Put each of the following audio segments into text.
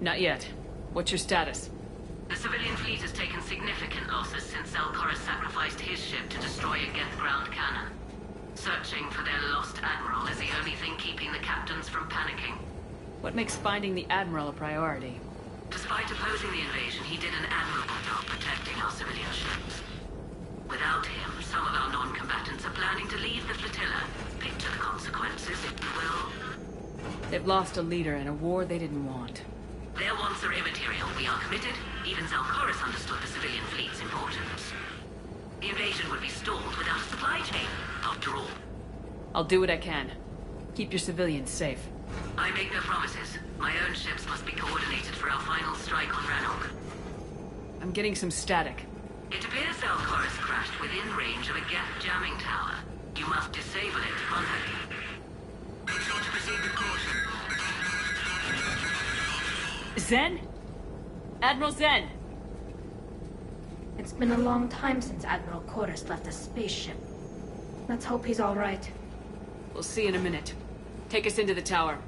Not yet. What's your status? The civilian fleet has taken significant losses since Zelkoris sacrificed his ship to destroy a Geth ground cannon. Searching for their lost admiral is the only thing keeping the captains from panicking. What makes finding the Admiral a priority? Despite opposing the invasion, he did an admirable job protecting our civilian ships. Without him, some of our non-combatants are planning to leave the flotilla. Picture the consequences, if you will. They've lost a leader in a war they didn't want. Their wants are immaterial. We are committed. Even Zelkoris understood the civilian fleet's importance. The invasion would be stalled without a supply chain, after all. I'll do what I can. Keep your civilians safe. I make no promises. My own ships must be coordinated for our final strike on Rannoch. I'm getting some static. It appears Zelkoris crashed within range of a Geth jamming tower. You must disable it to contact him. Make sure to proceed with caution. Zen? Admiral Zen! It's been a long time since Admiral Koris left a spaceship. Let's hope he's all right. We'll see in a minute. Take us into the tower.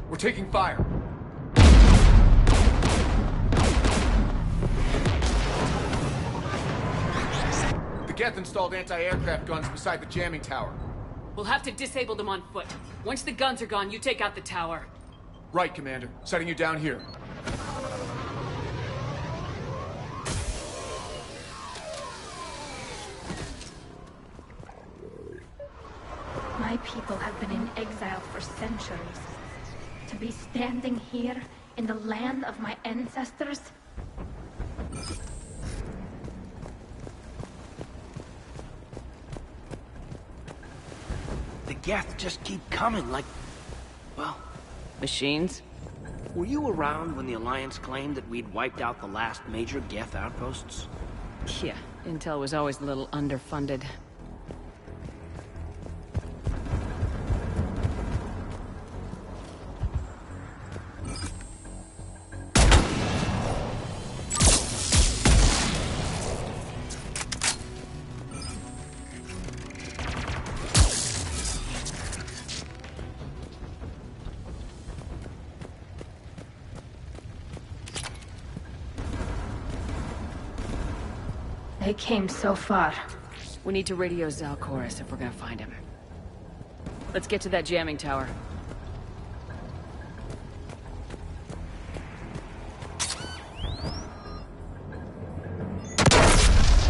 We're taking fire. The Geth installed anti-aircraft guns beside the jamming tower. We'll have to disable them on foot. Once the guns are gone, you take out the tower. Right, Commander. Setting you down here. My people have been in exile for centuries. To be standing here in the land of my ancestors? The Geth just keep coming like... well... Machines? Were you around when the Alliance claimed that we'd wiped out the last major Geth outposts? Yeah, Intel was always a little underfunded. They came so far. We need to radio Zelkoris if we're gonna find him. Let's get to that jamming tower.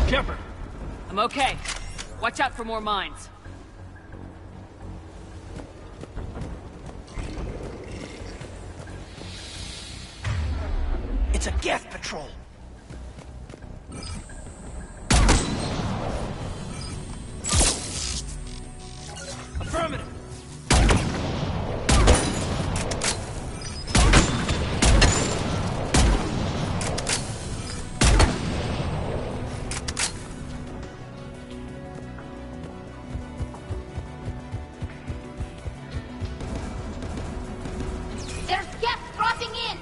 Kemper! I'm okay. Watch out for more mines. It's a Geth patrol! Affirmative! There's Geth crossing in!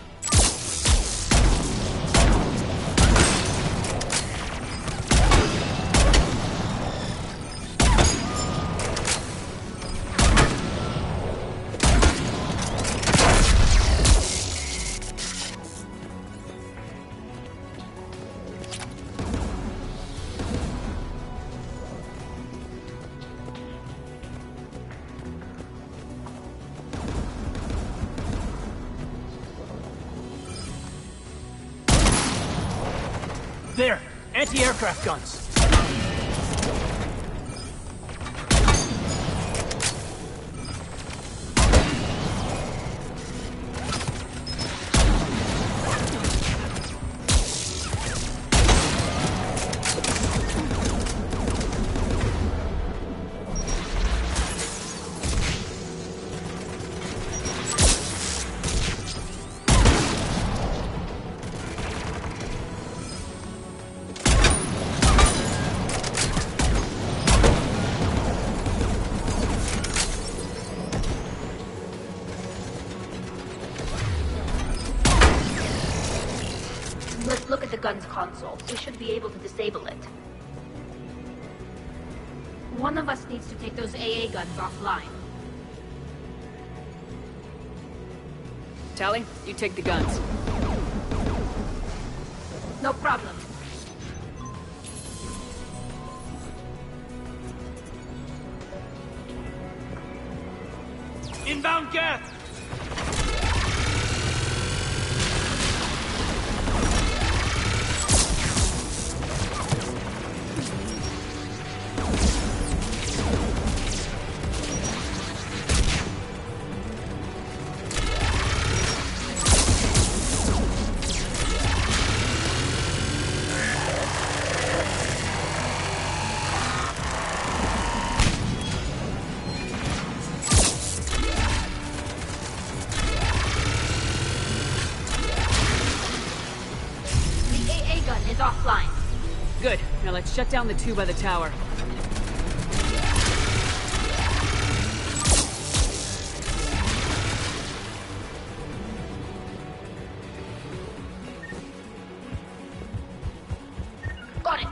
There! Anti-aircraft guns! gun's console. We should be able to disable it. One of us needs to take those AA guns offline. Tally, you take the guns. No problem. Inbound geth! Offline. Good. Now let's shut down the two by the tower. Got it.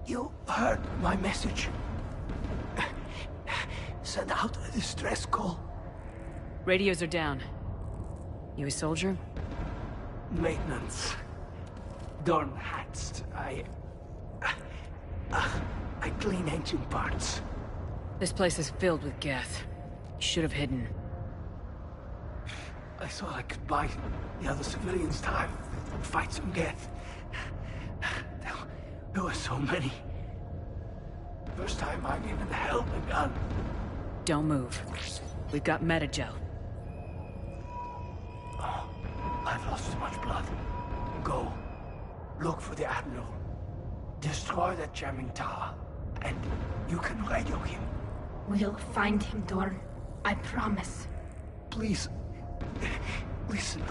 You heard my message. Send out a distress call. Radios are down. You a soldier? Maintenance. Dorn hats. I clean engine parts. This place is filled with geth. You should have hidden. I thought I could buy the other civilians time and fight some geth. There were so many. First time I even held a gun. Don't move. We've got metagel. Oh, I've lost too much blood. Go. Look for the Admiral. Destroy that jamming tower. And you can radio him. We'll find him, Dorn. I promise. Please. Listen.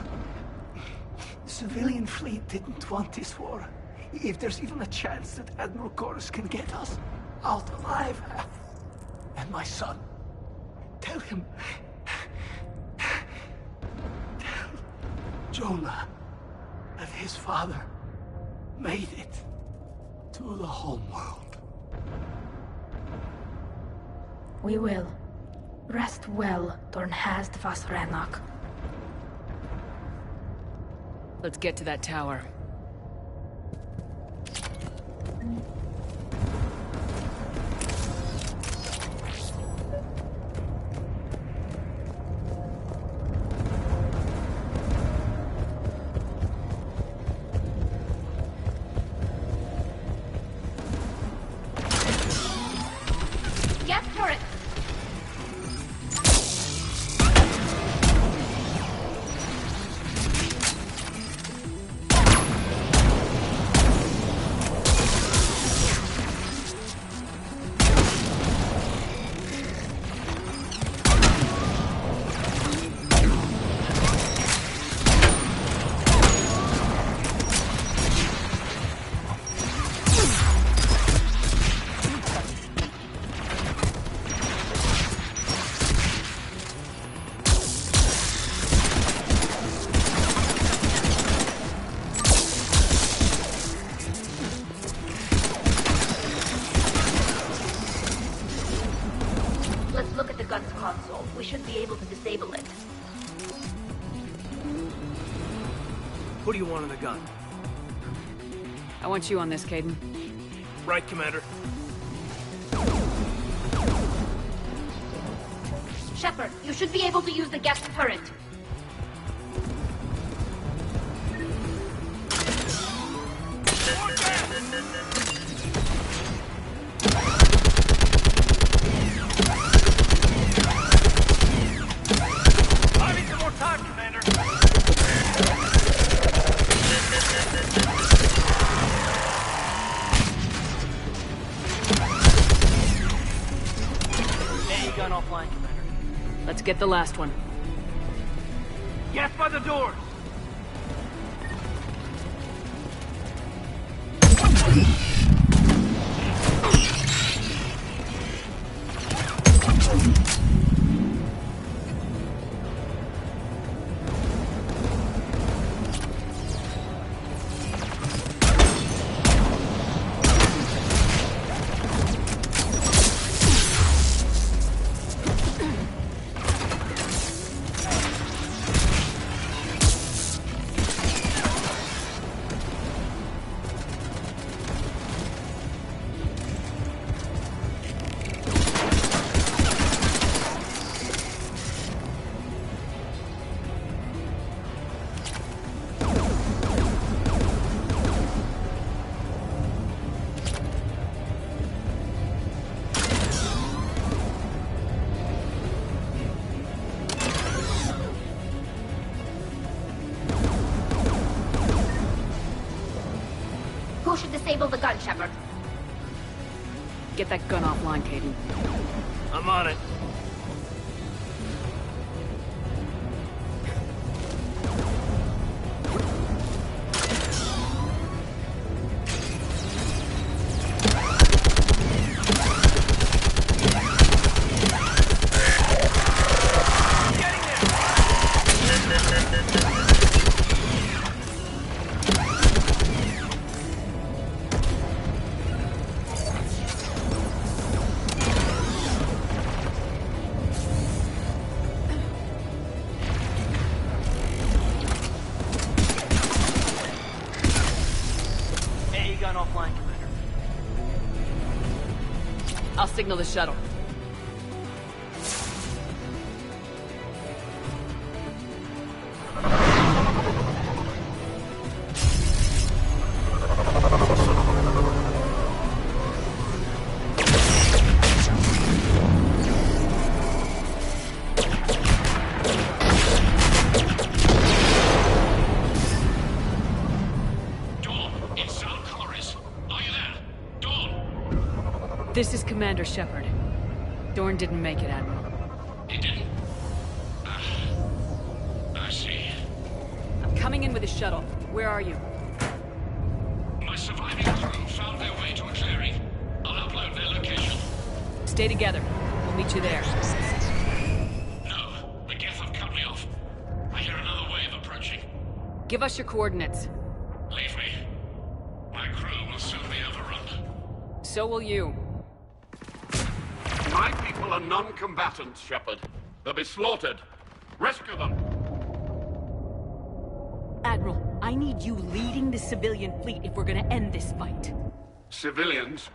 The civilian fleet didn't want this war. If there's even a chance that Admiral Chorus can get us out alive. And my son. Tell him. Tell Jonah that his father made it to the home world. We will. Rest well, Dorn Hast vas Rannoch. Let's get to that tower. Get turret! We should be able to disable it. Who do you want on the gun? I want you on this, Caden. Right, Commander. Shepard, you should be able to use the gas turret. get the last one. Gas by the doors! Who should disable the gun, Shepard? Get that gun offline, Caden. I'm on it. Offline, Commander. I'll signal the shuttle. This is Commander Shepard. Dorn didn't make it, Admiral. He didn't? I see. I'm coming in with a shuttle. Where are you? My surviving crew found their way to a clearing. I'll upload their location. Stay together. We'll meet you there. No, the Geth have cut me off. I hear another wave approaching. Give us your coordinates. Leave me. My crew will soon be overrun. So will you. My people are non-combatants, Shepard. They'll be slaughtered. Rescue them! Admiral, I need you leading the civilian fleet if we're gonna end this fight. Civilians?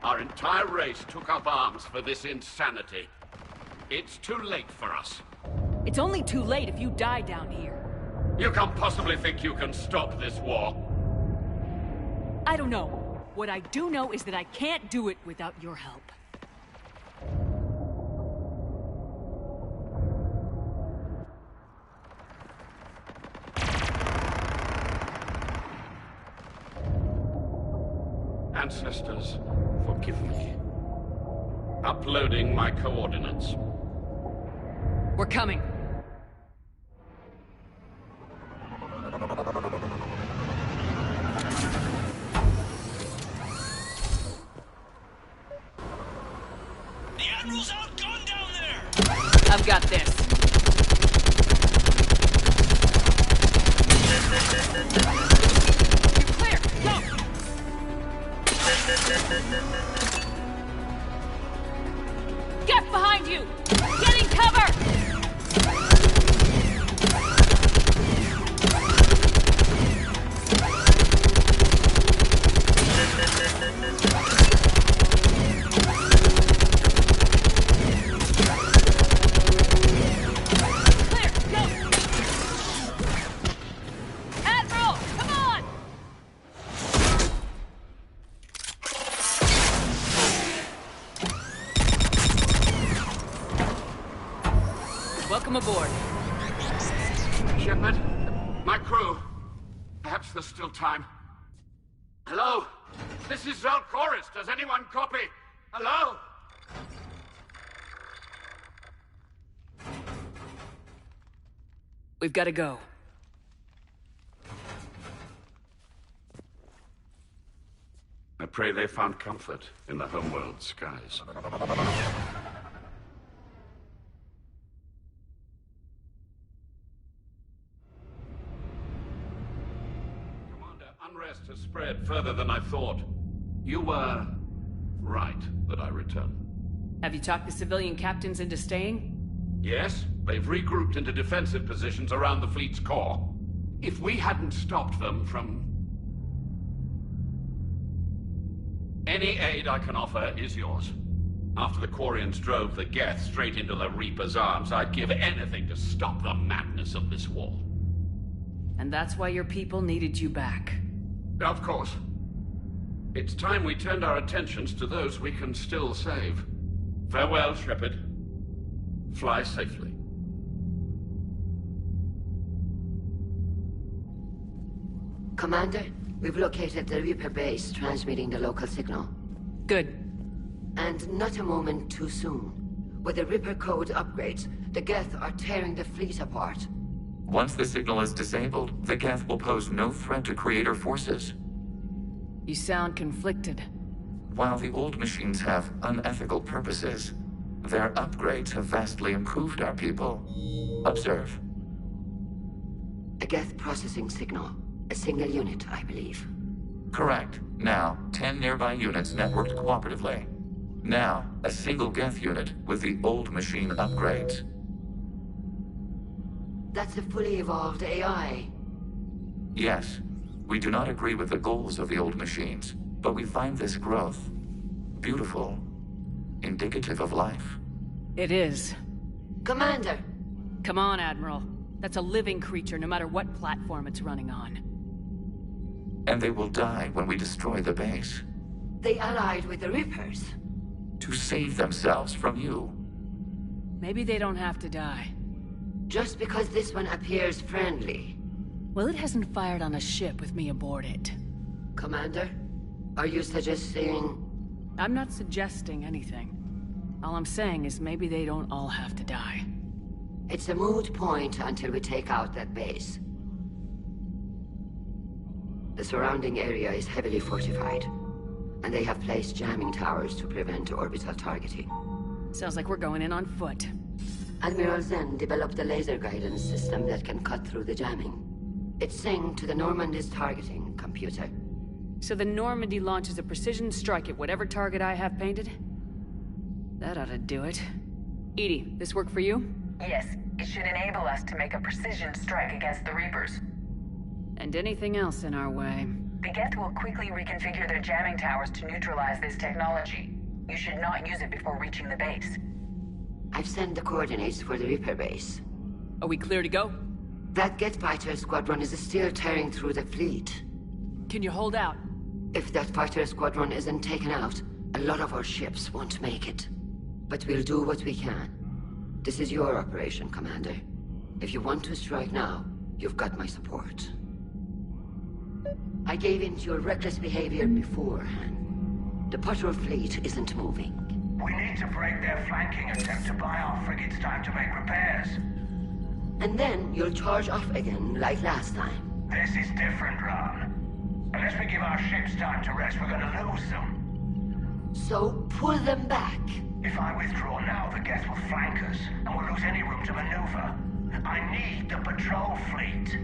Our entire race took up arms for this insanity. It's too late for us. It's only too late if you die down here. You can't possibly think you can stop this war. I don't know. What I do know is that I can't do it without your help. Ancestors, forgive me. Uploading my coordinates. We're coming. The Admiral's outgunned down there! I've got this. You're clear. Go! Get behind you! Getting cover! Clear, go! Admiral, come on! Welcome aboard. Shepard, my crew. Perhaps there's still time. Hello? This is Zalcoris. Does anyone copy? Hello? We've got to go. I pray they found comfort in the homeworld skies. Commander, unrest has spread further than I thought. You were right that I return. Have you talked the civilian captains into staying? Yes, they've regrouped into defensive positions around the fleet's core. If we hadn't stopped them from... Any aid I can offer is yours. After the Quarians drove the Geth straight into the Reaper's arms, I'd give anything to stop the madness of this war. And that's why your people needed you back. Of course. It's time we turned our attentions to those we can still save. Farewell, Shepard. Fly safely. Commander, we've located the Reaper base transmitting the local signal. Good. And not a moment too soon. With the Reaper code upgrades, the Geth are tearing the fleet apart. Once the signal is disabled, the Geth will pose no threat to Creator forces. You sound conflicted. While the old machines have unethical purposes, their upgrades have vastly improved our people. Observe. A Geth processing signal. A single unit, I believe. Correct. Now, 10 nearby units networked cooperatively. Now, a single Geth unit with the old machine upgrades. That's a fully evolved AI. Yes. We do not agree with the goals of the old machines, but we find this growth beautiful, indicative of life. It is. Commander! Come on, Admiral. That's a living creature, no matter what platform it's running on. And they will die when we destroy the base. They allied with the Reapers. To save themselves from you. Maybe they don't have to die. Just because this one appears friendly. Well, it hasn't fired on a ship with me aboard it. Commander, are you suggesting... I'm not suggesting anything. All I'm saying is maybe they don't all have to die. It's a moot point until we take out that base. The surrounding area is heavily fortified, and they have placed jamming towers to prevent orbital targeting. Sounds like we're going in on foot. Admiral Zen developed a laser guidance system that can cut through the jamming. It's synced to the Normandy's targeting computer. So the Normandy launches a precision strike at whatever target I have painted? That ought to do it. Edie, this work for you? Yes, it should enable us to make a precision strike against the Reapers. And anything else in our way. The Geth will quickly reconfigure their jamming towers to neutralize this technology. You should not use it before reaching the base. I've sent the coordinates for the Reaper base. Are we clear to go? That Geth fighter squadron is still tearing through the fleet. Can you hold out? If that fighter squadron isn't taken out, a lot of our ships won't make it. But we'll do what we can. This is your operation, Commander. If you want to strike now, you've got my support. I gave in to your reckless behavior beforehand. The patrol fleet isn't moving. We need to break their flanking attempt to buy our frigates time to make repairs. And then you'll charge off again, like last time. This is different, Ron. Unless we give our ships time to rest, we're gonna lose them. So pull them back. If I withdraw now, the Geth will flank us, and we'll lose any room to maneuver. I need the patrol fleet.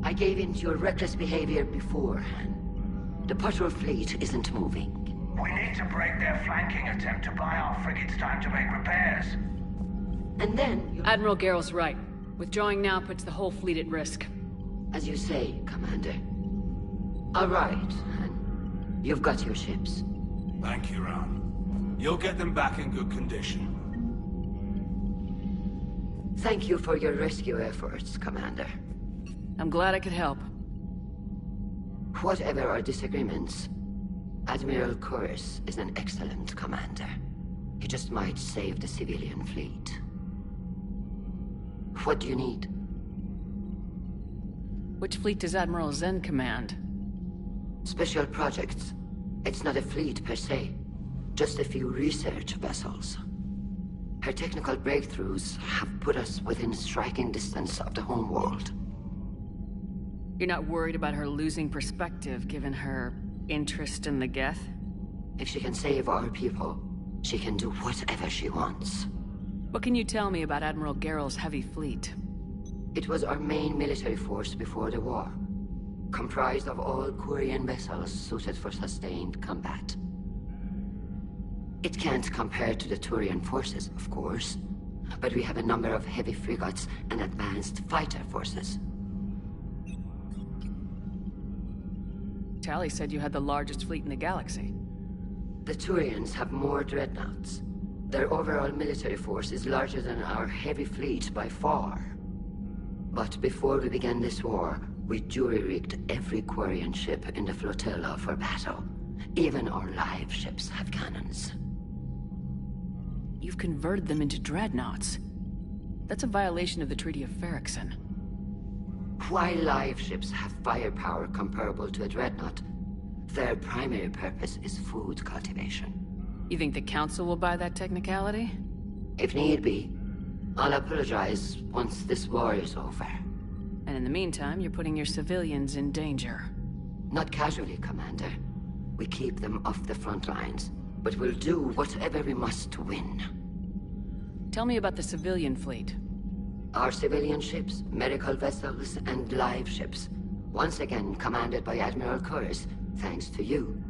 I gave in to your reckless behavior beforehand. The patrol fleet isn't moving. We need to break their flanking attempt to buy our frigates time to make repairs. And then... Admiral Garrel's right. Withdrawing now puts the whole fleet at risk. As you say, Commander. All right, Han. You've got your ships. Thank you, Ron. You'll get them back in good condition. Thank you for your rescue efforts, Commander. I'm glad I could help. Whatever our disagreements, Admiral Chorus is an excellent commander. He just might save the civilian fleet. What do you need? Which fleet does Admiral Zen command? Special projects. It's not a fleet per se. Just a few research vessels. Her technical breakthroughs have put us within striking distance of the homeworld. You're not worried about her losing perspective, given her interest in the Geth? If she can save our people, she can do whatever she wants. What can you tell me about Admiral Geral's heavy fleet? It was our main military force before the war, comprised of all Quarian vessels suited for sustained combat. It can't compare to the Turian forces, of course, but we have a number of heavy frigates and advanced fighter forces. Tali said you had the largest fleet in the galaxy. The Turians have more dreadnoughts. Their overall military force is larger than our heavy fleet by far. But before we began this war, we jury-rigged every Quarian ship in the flotilla for battle. Even our live ships have cannons. You've converted them into dreadnoughts. That's a violation of the Treaty of Ferrixon. While live ships have firepower comparable to a dreadnought, their primary purpose is food cultivation. You think the Council will buy that technicality? If need be. I'll apologize once this war is over. And in the meantime, you're putting your civilians in danger. Not casually, Commander. We keep them off the front lines, but we'll do whatever we must to win. Tell me about the civilian fleet. Our civilian ships, medical vessels, and live ships, once again commanded by Admiral Curtis, thanks to you.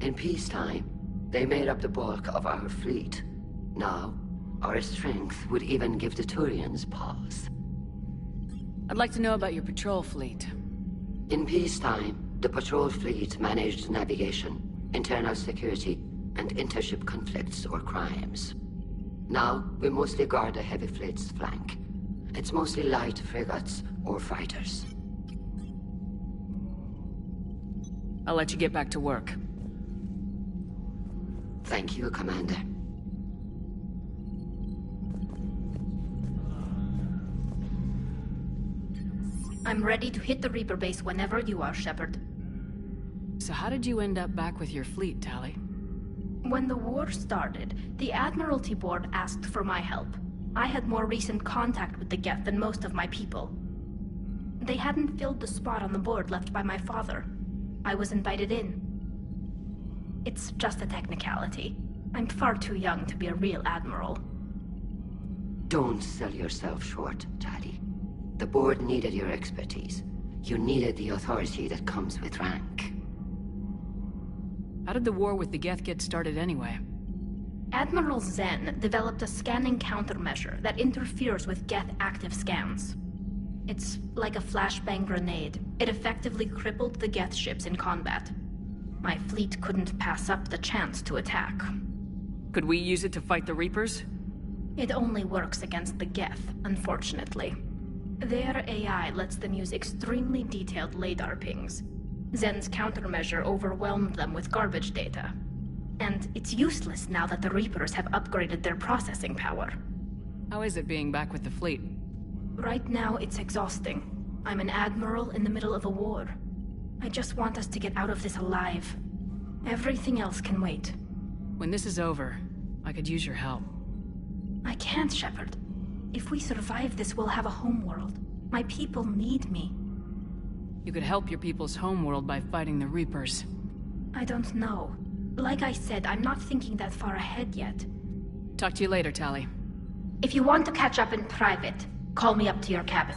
In peacetime, they made up the bulk of our fleet. Now, our strength would even give the Turians pause. I'd like to know about your patrol fleet. In peacetime, the patrol fleet managed navigation, internal security, and intership conflicts or crimes. Now, we mostly guard the heavy fleet's flank. It's mostly light frigates or fighters. I'll let you get back to work. Thank you, Commander. I'm ready to hit the Reaper base whenever you are, Shepard. So how did you end up back with your fleet, Tali? When the war started, the Admiralty Board asked for my help. I had more recent contact with the Geth than most of my people. They hadn't filled the spot on the board left by my father. I was invited in. It's just a technicality. I'm far too young to be a real admiral. Don't sell yourself short, Tali. The board needed your expertise. You needed the authority that comes with rank. How did the war with the Geth get started anyway? Admiral Zen developed a scanning countermeasure that interferes with Geth active scans. It's like a flashbang grenade. It effectively crippled the Geth ships in combat. My fleet couldn't pass up the chance to attack. Could we use it to fight the Reapers? It only works against the Geth, unfortunately. Their AI lets them use extremely detailed LADAR pings. Zen's countermeasure overwhelmed them with garbage data. And it's useless now that the Reapers have upgraded their processing power. How is it being back with the fleet? Right now, it's exhausting. I'm an admiral in the middle of a war. I just want us to get out of this alive. Everything else can wait. When this is over, I could use your help. I can't, Shepard. If we survive this, we'll have a homeworld. My people need me. You could help your people's homeworld by fighting the Reapers. I don't know. Like I said, I'm not thinking that far ahead yet. Talk to you later, Tali. If you want to catch up in private, call me up to your cabin.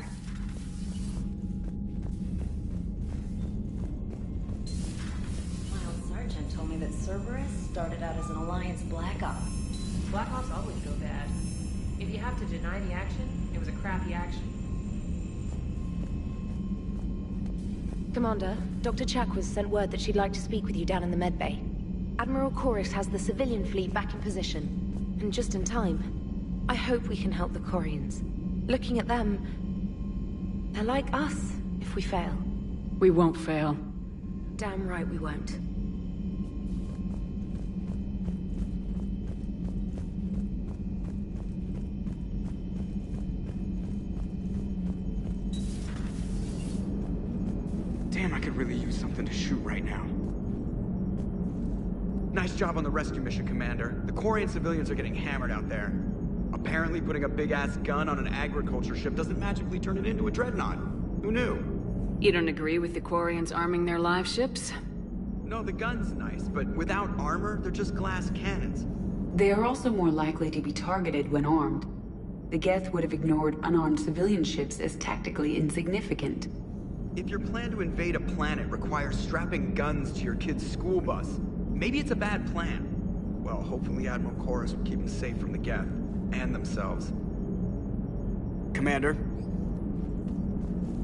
My old sergeant told me that Cerberus started out as an Alliance Black Ops. Black Ops always go bad. If you have to deny the action, it was a crappy action. Commander, Dr. Chakwas sent word that she'd like to speak with you down in the medbay. Admiral Chorus has the civilian fleet back in position, and just in time. I hope we can help the Quarians. Looking at them, they're like us if we fail. We won't fail. Damn right we won't. Damn, I could really use something to shoot right now. Nice job on the rescue mission, Commander. The Quarian civilians are getting hammered out there. I'll Apparently putting a big-ass gun on an agriculture ship doesn't magically turn it into a dreadnought. Who knew? You don't agree with the Quarians arming their live ships? No, the gun's nice, but without armor, they're just glass cannons. They are also more likely to be targeted when armed. The Geth would have ignored unarmed civilian ships as tactically insignificant. If your plan to invade a planet requires strapping guns to your kid's school bus, maybe it's a bad plan. Well, hopefully Admiral Chorus will keep them safe from the Geth, and themselves. Commander?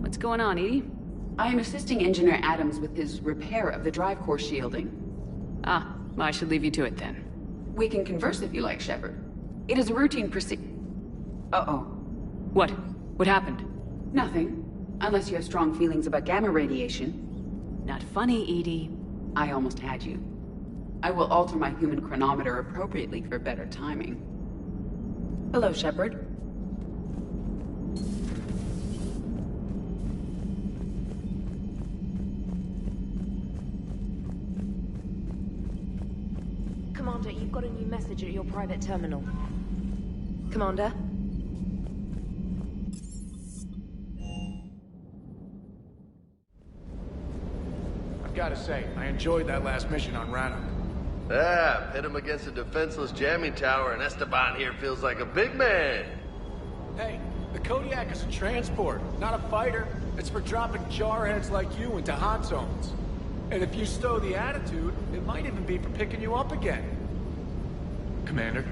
What's going on, Edie? I am assisting Engineer Adams with his repair of the drive core shielding. Ah, I should leave you to it then. We can converse if you like, Shepard. It is a routine Uh-oh. What? What happened? Nothing. Unless you have strong feelings about gamma radiation. Not funny, Edie. I almost had you. I will alter my human chronometer appropriately for better timing. Hello, Shepard. Commander, you've got a new message at your private terminal. Commander? I've gotta say, I enjoyed that last mission on Rannoch. Yeah, pit him against a defenseless jamming tower, and Esteban here feels like a big man. Hey, the Kodiak is a transport, not a fighter. It's for dropping jarheads like you into hot zones. And if you stow the attitude, it might even be for picking you up again. Commander?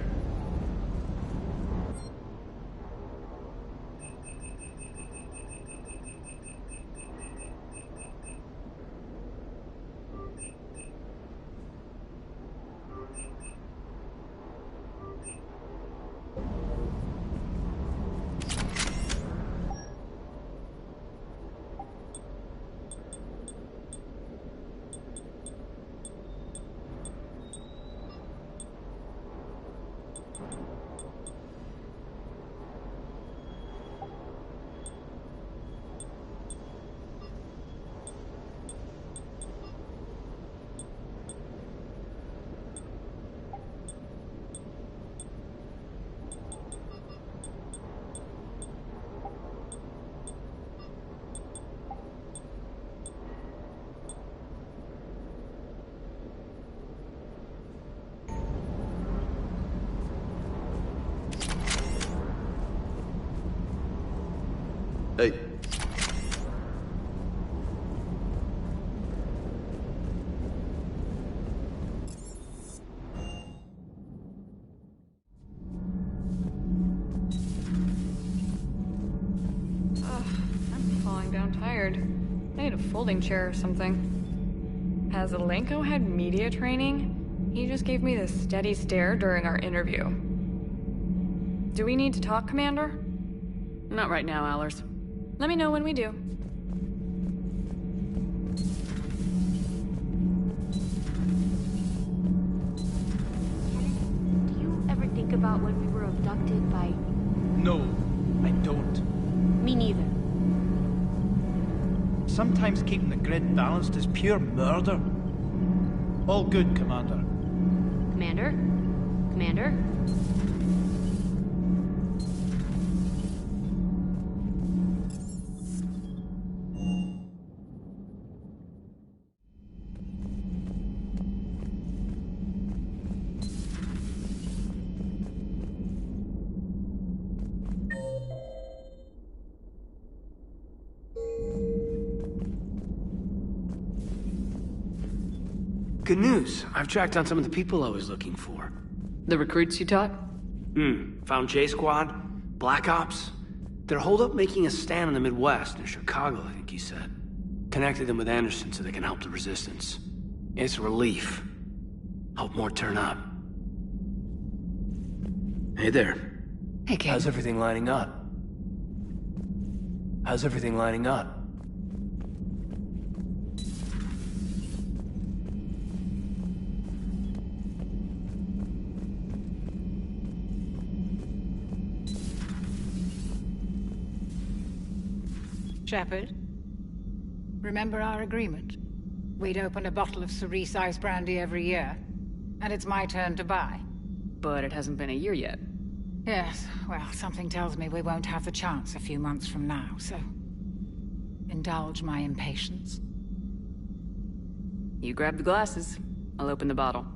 Hey. I'm falling down tired. I need a folding chair or something. Has Alenko had media training? He just gave me this steady stare during our interview. Do we need to talk, Commander? Not right now, Allers. Let me know when we do. Do you ever think about when we were abducted by... No, I don't. Me neither. Sometimes keeping the grid balanced is pure murder. All good, Commander. Commander? Commander? Good news. I've tracked down some of the people I was looking for. The recruits you taught? Found J-Squad, Black Ops. They're holed up making a stand in the Midwest, near Chicago, I think he said. Connected them with Anderson so they can help the Resistance. It's a relief. Hope more turn up. Hey there. Hey, kid. How's everything lining up? How's everything lining up? Shepard, remember our agreement? We'd open a bottle of cerise ice brandy every year, and it's my turn to buy. But it hasn't been a year yet. Yes, well, something tells me we won't have the chance a few months from now, so... indulge my impatience. You grab the glasses. I'll open the bottle.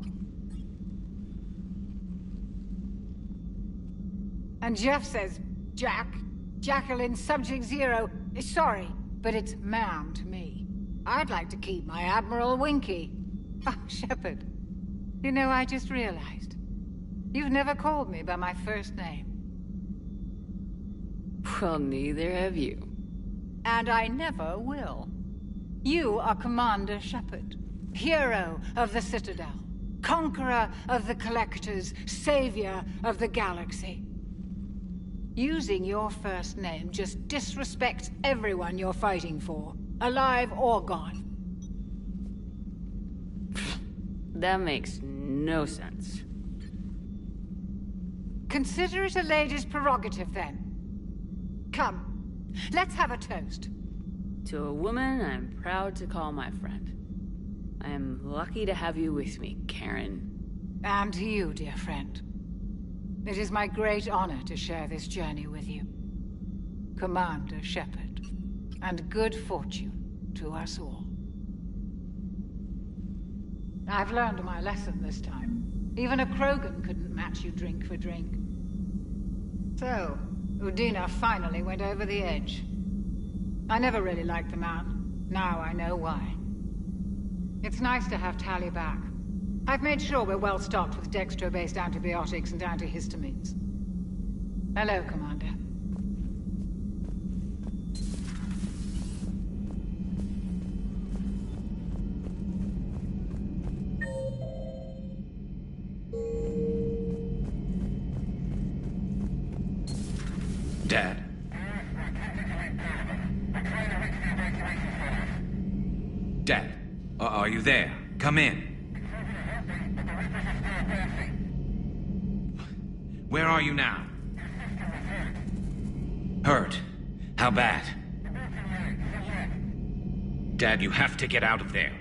And Jeff says, Jacqueline Subject Zero is sorry, but it's ma'am to me. I'd like to keep my Admiral Winky. Oh, Shepard. You know, I just realized. You've never called me by my first name. Well, neither have you. And I never will. You are Commander Shepard, hero of the Citadel, conqueror of the Collectors, savior of the galaxy. Using your first name just disrespects everyone you're fighting for, alive or gone. That makes no sense. Consider it a lady's prerogative, then. Come, let's have a toast. To a woman I'm proud to call my friend. I am lucky to have you with me, Karen. And to you, dear friend. It is my great honor to share this journey with you. Commander Shepard. And good fortune to us all. I've learned my lesson this time. Even a Krogan couldn't match you drink for drink. So, Udina finally went over the edge. I never really liked the man. Now I know why. It's nice to have Tali back. I've made sure we're well stocked with dextro-based antibiotics and antihistamines. Hello, Commander. Dad? Dad, are you there? Come in. Where are you now? Hurt? How bad? Dad, you have to get out of there.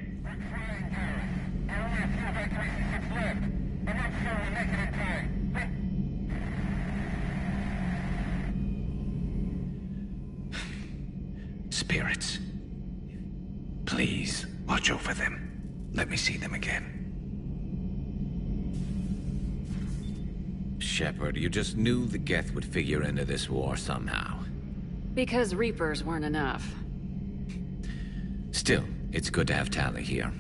Spirits. Please, watch over them. Let me see them again. Shepard, you just knew the Geth would figure into this war somehow. Because Reapers weren't enough. Still, it's good to have Tali here.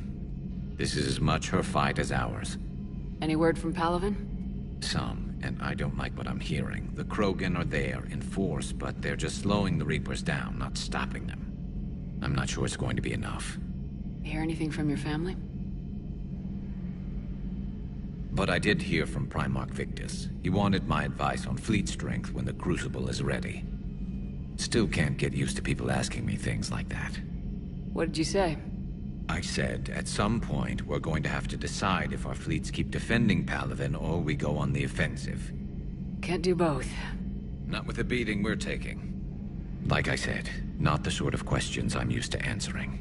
This is as much her fight as ours. Any word from Palaven? Some, and I don't like what I'm hearing. The Krogan are there, in force, but they're just slowing the Reapers down, not stopping them. I'm not sure it's going to be enough. Hear anything from your family? But I did hear from Primarch Victus. He wanted my advice on fleet strength when the Crucible is ready. Still can't get used to people asking me things like that. What did you say? I said, at some point, we're going to have to decide if our fleets keep defending Palaven or we go on the offensive. Can't do both. Not with the beating we're taking. Like I said, not the sort of questions I'm used to answering.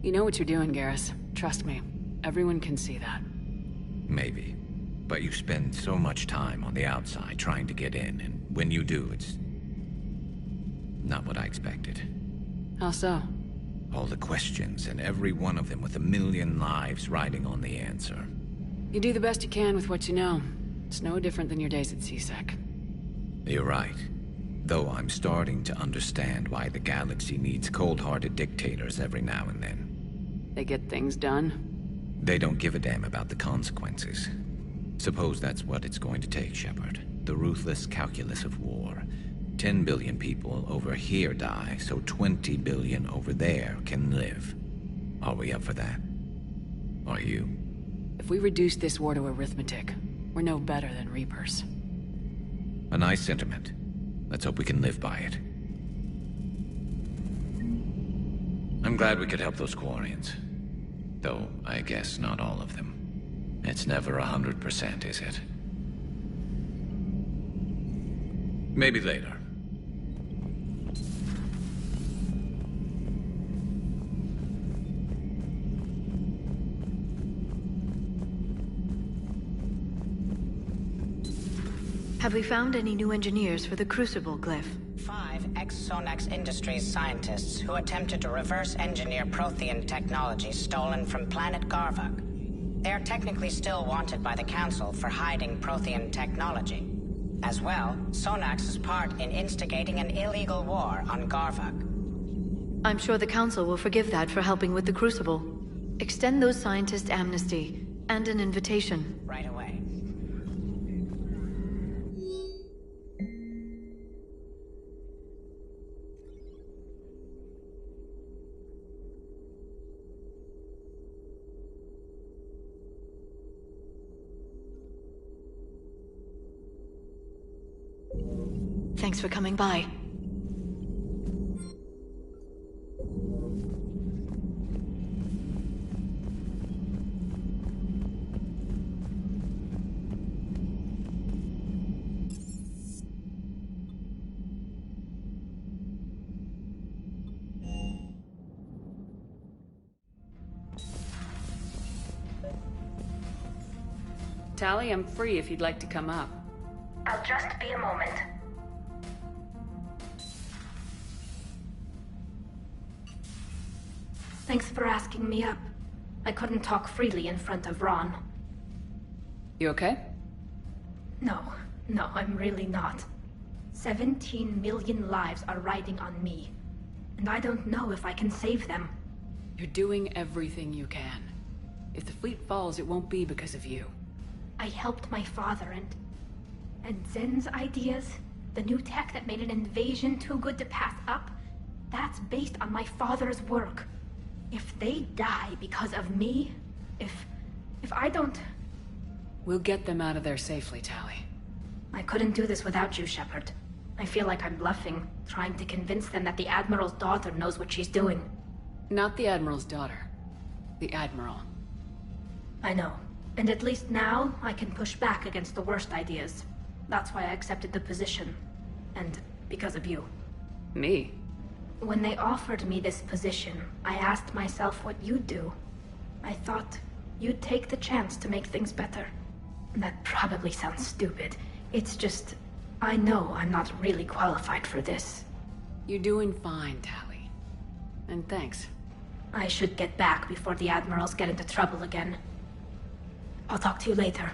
You know what you're doing, Garrus. Trust me. Everyone can see that. Maybe. But you spend so much time on the outside trying to get in, and when you do, it's... not what I expected. How so? All the questions, and every one of them with a million lives riding on the answer. You do the best you can with what you know. It's no different than your days at CSEC. You're right. Though I'm starting to understand why the galaxy needs cold-hearted dictators every now and then. They get things done? They don't give a damn about the consequences. Suppose that's what it's going to take, Shepard. The ruthless calculus of war. 10 billion people over here die, so 20 billion over there can live. Are we up for that? Are you? If we reduce this war to arithmetic, we're no better than Reapers. A nice sentiment. Let's hope we can live by it. I'm glad we could help those Quarians. Though, I guess not all of them. It's never 100%, is it? Maybe later. Have we found any new engineers for the Crucible glyph? 5 ex-Sonax Industries scientists who attempted to reverse engineer Prothean technology stolen from planet Garvuk. They are technically still wanted by the Council for hiding Prothean technology. As well, Sonax's part in instigating an illegal war on Garvuk. I'm sure the Council will forgive that for helping with the Crucible. Extend those scientists amnesty, and an invitation. Right away. Thanks for coming by. Tally, I'm free if you'd like to come up. I'll just be a moment. Thanks for asking me up. I couldn't talk freely in front of Ron. You okay? No, I'm really not. 17 million lives are riding on me. And I don't know if I can save them. You're doing everything you can. If the fleet falls, it won't be because of you. I helped my father and Zen's ideas, the new tech that made an invasion too good to pass up, that's based on my father's work. If they die because of me, if I don't... We'll get them out of there safely, Tally. I couldn't do this without you, Shepard. I feel like I'm bluffing, trying to convince them that the Admiral's daughter knows what she's doing. Not the Admiral's daughter. The Admiral. I know. And at least now, I can push back against the worst ideas. That's why I accepted the position. And because of you. Me? When they offered me this position, I asked myself what you'd do. I thought you'd take the chance to make things better. That probably sounds stupid. It's just, I know I'm not really qualified for this. You're doing fine, Tally. And thanks. I should get back before the Admirals get into trouble again. I'll talk to you later.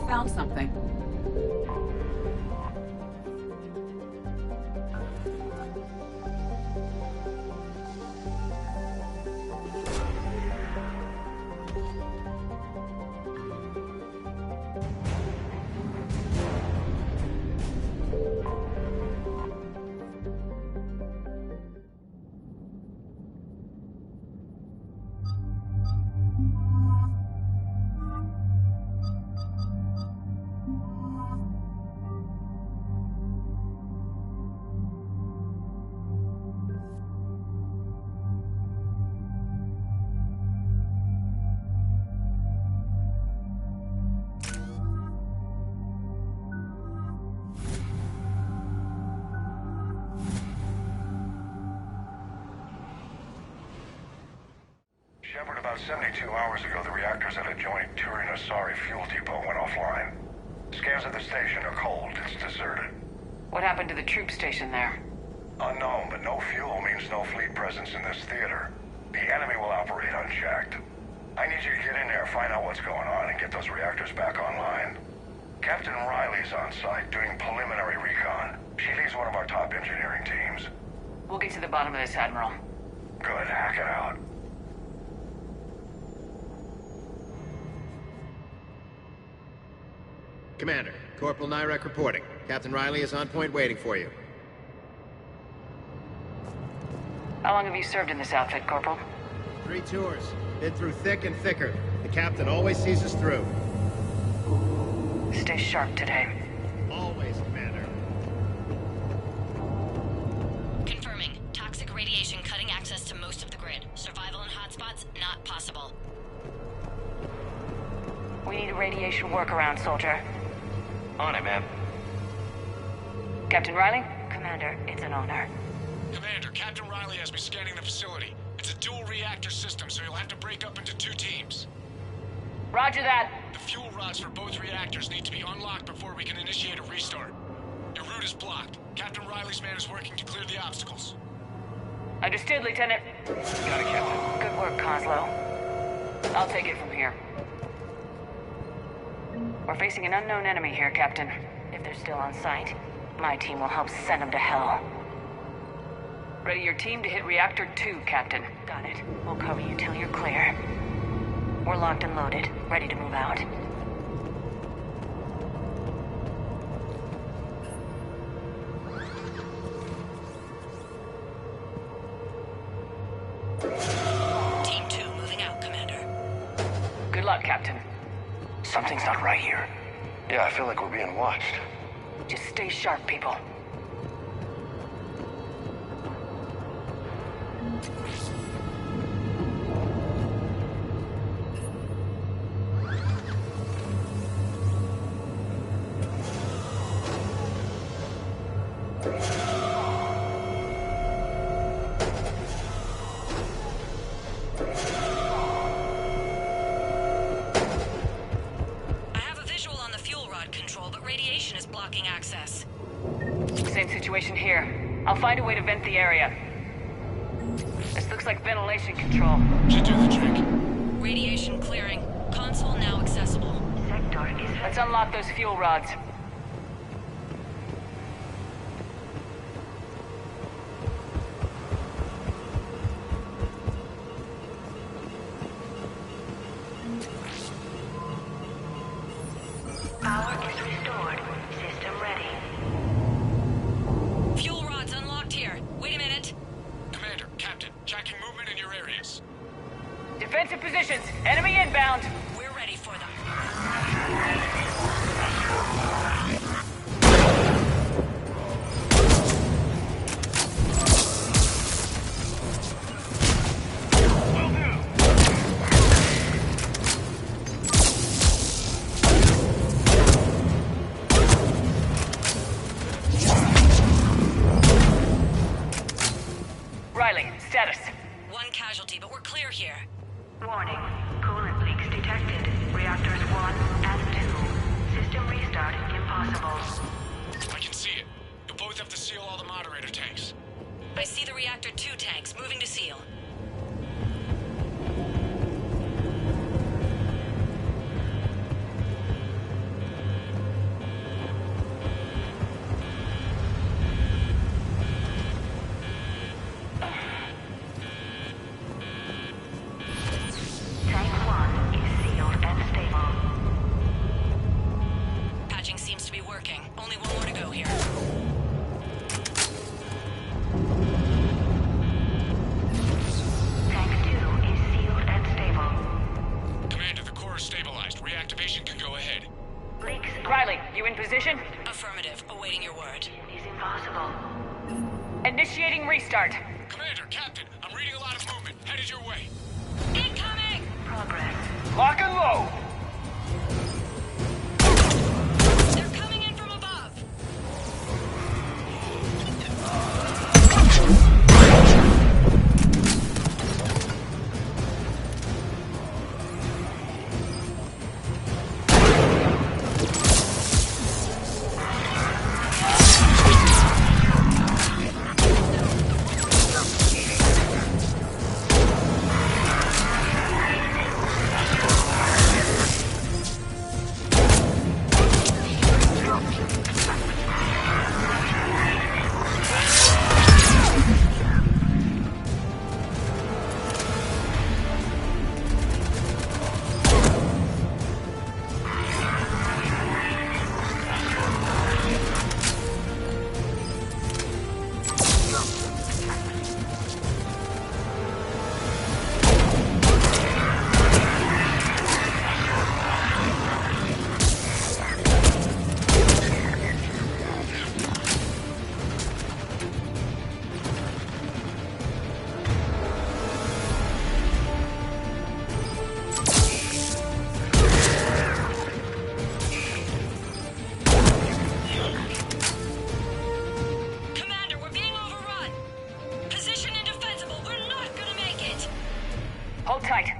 Found something. Shepard, about 72 hours ago, the reactors at a joint Turin-Asari fuel depot went offline. Scans at the station are cold. It's deserted. What happened to the troop station there? Unknown, but no fuel means no fleet presence in this theater. The enemy will operate unchecked. I need you to get in there, find out what's going on, and get those reactors back online. Captain Riley's on site doing preliminary recon. She leads one of our top engineering teams. We'll get to the bottom of this, Admiral. Good, hack it out. Commander, Corporal Nyrek reporting. Captain Riley is on point waiting for you. How long have you served in this outfit, Corporal? 3 tours. Been through thick and thicker. The captain always sees us through. Stay sharp today. Always, Commander. Confirming. Toxic radiation cutting access to most of the grid. Survival in hotspots, not possible. We need a radiation workaround, soldier. On it, ma'am. Captain Riley? Commander, it's an honor. Commander, Captain Riley has me scanning the facility. It's a dual reactor system, so you'll have to break up into 2 teams. Roger that. The fuel rods for both reactors need to be unlocked before we can initiate a restart. Your route is blocked. Captain Riley's man is working to clear the obstacles. Understood, Lieutenant. Got it, Captain. Good work, Coslow. I'll take it from here. We're facing an unknown enemy here, Captain. If they're still on site, my team will help send them to hell. Ready your team to hit Reactor 2, Captain. Got it. We'll cover you till you're clear. We're locked and loaded, ready to move out. Team 2 moving out, Commander. Good luck, Captain. Something's not right here. Yeah, I feel like we're being watched. Just stay sharp, people. Same situation here. I'll find a way to vent the area. This looks like ventilation control. Should do the trick. Radiation clearing. Console now accessible. Sector is... Let's unlock those fuel rods. Power is restored. System ready. Fuel rods unlocked here. Wait a minute. Commander, Captain, tracking movement in your areas. Defensive positions. Enemy inbound. We're ready for them. Riley, status. One casualty, but we're clear here. Warning. Coolant leaks detected. Reactors 1 and 2. System restart impossible. I can see it. You'll both have to seal all the moderator tanks. I see the Reactor 2 tanks moving to seal. Tank 1 is sealed and stable. Patching seems to be working. Only one more to go here. Tank 2 is sealed and stable. Commander, the core is stabilized. Reactivation can go ahead. Leaks Riley, you in position? Affirmative. Awaiting your word. is impossible. Initiating restart. Commander, Captain, I'm reading a lot of movement. Headed your way. Incoming! Progress. Lock and load! They're coming in from above.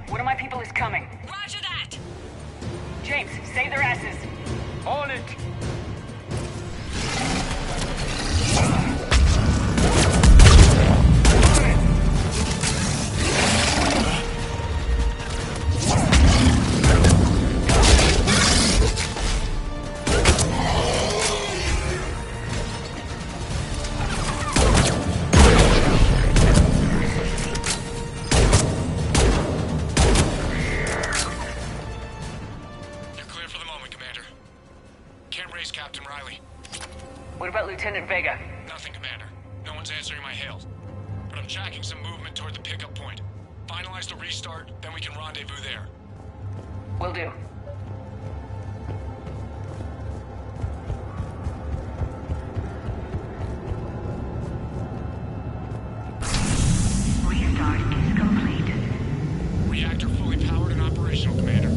one of my people is coming. Roger that! James, save their asses. On it! What about Lieutenant Vega? Nothing, Commander. No one's answering my hails. But I'm tracking some movement toward the pickup point. Finalize the restart, then we can rendezvous there. Will do. Restart is complete. Reactor fully powered and operational, Commander.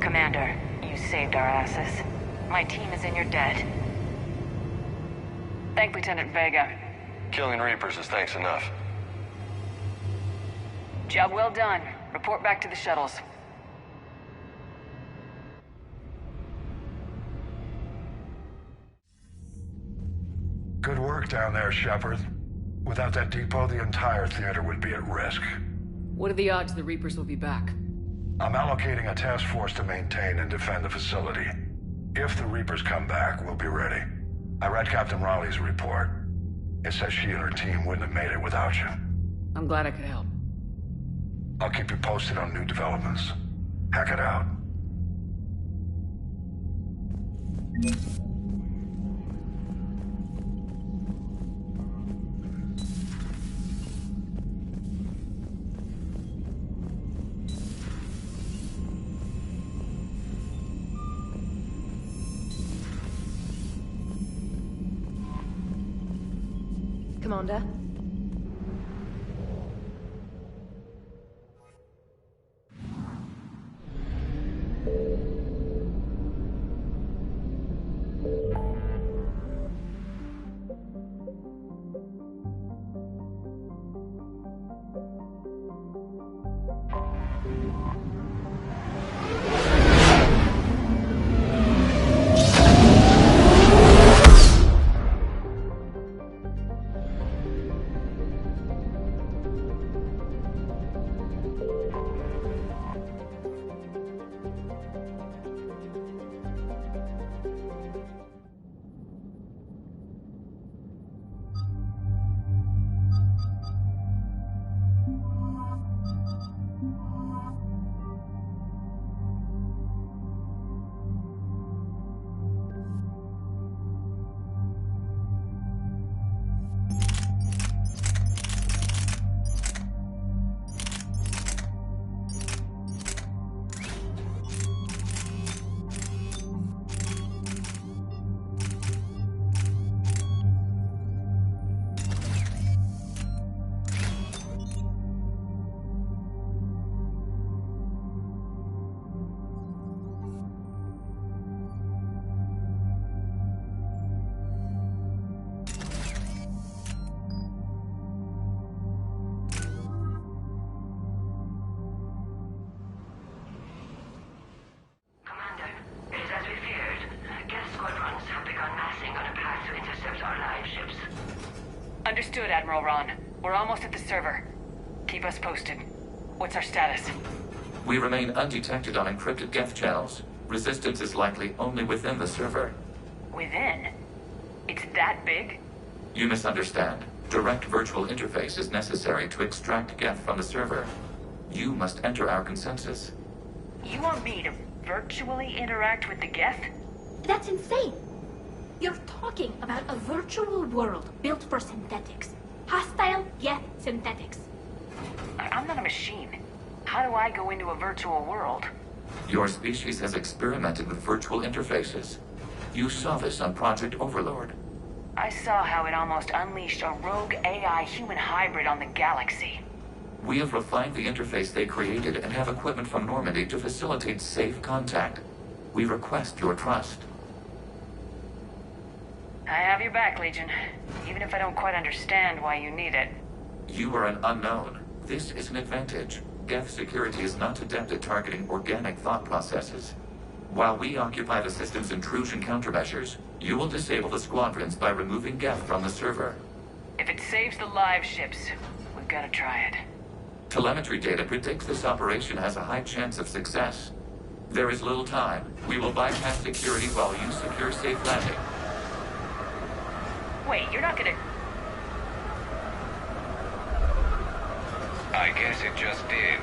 Commander, you saved our asses. My team is in your debt. Thank Lieutenant Vega. Killing Reapers is thanks enough. Job well done. Report back to the shuttles. Good work down there, Shepard. Without that depot, the entire theater would be at risk. What are the odds the Reapers will be back? I'm allocating a task force to maintain and defend the facility. If the Reapers come back, we'll be ready. I read Captain Raleigh's report. It says she and her team wouldn't have made it without you. I'm glad I could help. I'll keep you posted on new developments. Hack it out. Commander? Understood, Admiral Ron. We're almost at the server. Keep us posted. What's our status? We remain undetected on encrypted geth channels. Resistance is likely only within the server. Within? It's that big? You misunderstand. Direct virtual interface is necessary to extract geth from the server. You must enter our consensus. You want me to virtually interact with the geth? That's insane! You're talking about a virtual world built for synthetics. Hostile, yet synthetics. I'm not a machine. How do I go into a virtual world? Your species has experimented with virtual interfaces. You saw this on Project Overlord. I saw how it almost unleashed a rogue AI human hybrid on the galaxy. We have refined the interface they created and have equipment from Normandy to facilitate safe contact. We request your trust. I have your back, Legion. Even if I don't quite understand why you need it. You are an unknown. This is an advantage. Geth security is not adept at targeting organic thought processes. While we occupy the system's intrusion countermeasures, you will disable the squadrons by removing Geth from the server. If it saves the live ships, we've got to try it. Telemetry data predicts this operation has a high chance of success. There is little time. We will bypass security while you secure safe landing. Wait, you're not gonna... I guess it just did.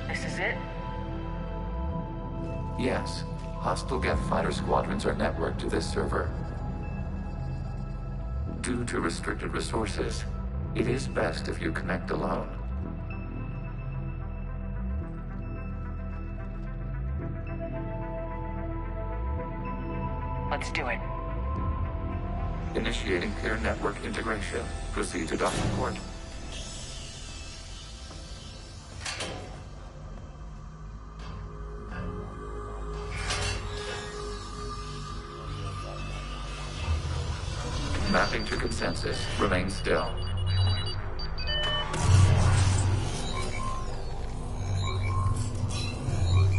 This is it? Yes. Hostile Geth fighter squadrons are networked to this server. Due to restricted resources, it is best if you connect alone. Let's do it. Initiating peer network integration. Proceed to docking port. Mapping to consensus. Remain still.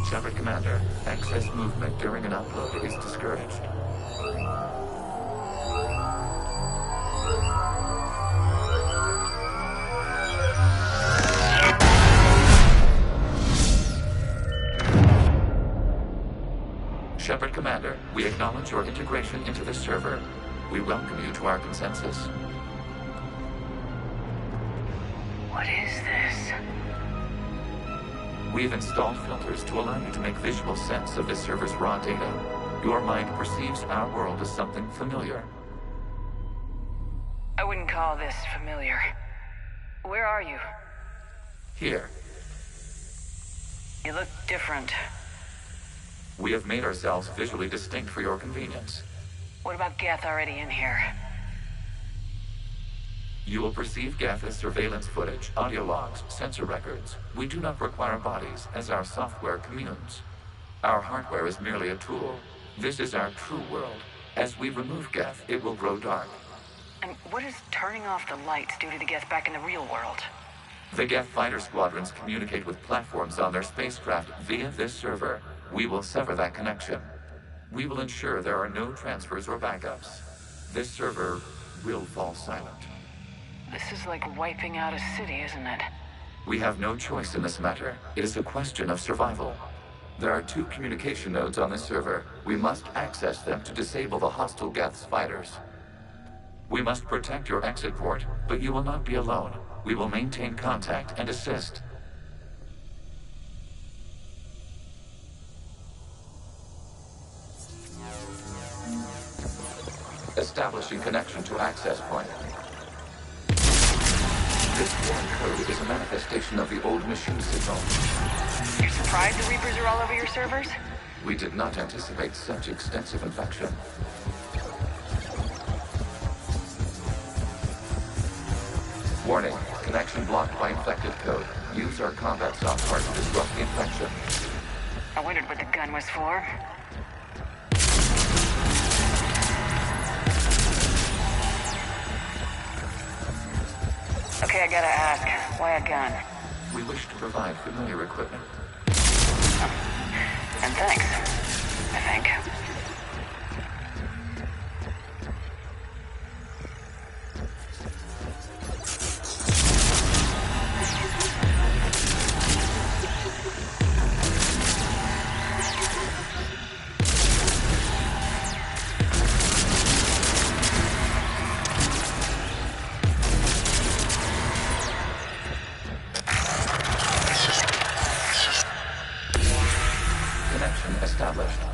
Shepard Commander, excess movement during an upload is discouraged. Shepard Commander, we acknowledge your integration into the server. We welcome you to our consensus. What is this? We've installed filters to allow you to make visual sense of this server's raw data. Your mind perceives our world as something familiar. I wouldn't call this familiar. Where are you? Here. You look different. We have made ourselves visually distinct for your convenience. What about Geth already in here? You will perceive Geth as surveillance footage, audio logs, sensor records. We do not require bodies, as our software communes. Our hardware is merely a tool. This is our true world. As we remove Geth, it will grow dark. And what is turning off the lights do to the Geth back in the real world? The Geth fighter squadrons communicate with platforms on their spacecraft via this server. We will sever that connection. We will ensure there are no transfers or backups. This server will fall silent. This is like wiping out a city, isn't it? We have no choice in this matter. It is a question of survival. There are 2 communication nodes on this server. We must access them to disable the hostile Geth's fighters. We must protect your exit port, but you will not be alone. We will maintain contact and assist. Establishing connection to access point. This foreign code is a manifestation of the old machine signal. You're surprised the Reapers are all over your servers? We did not anticipate such extensive infection. Warning, Connection blocked by infected code. Use our combat software to disrupt the infection. I wondered what the gun was for. Okay, I gotta ask, why a gun? We wish to provide familiar equipment. And thanks, I think.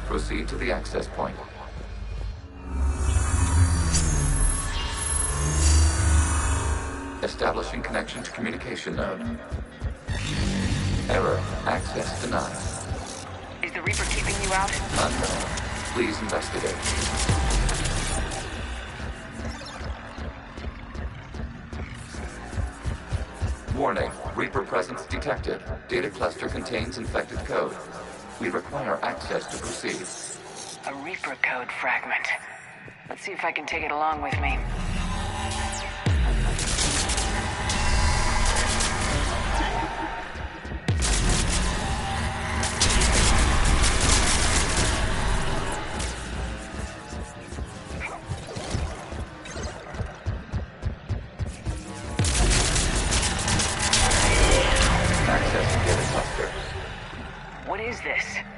Proceed to the access point. Establishing connection to communication node. Error. Access denied. Is the Reaper keeping you out? Unknown. Please investigate. Warning. Reaper presence detected. Data cluster contains infected code. We require access to proceed. A Reaper code fragment. Let's see if I can take it along with me.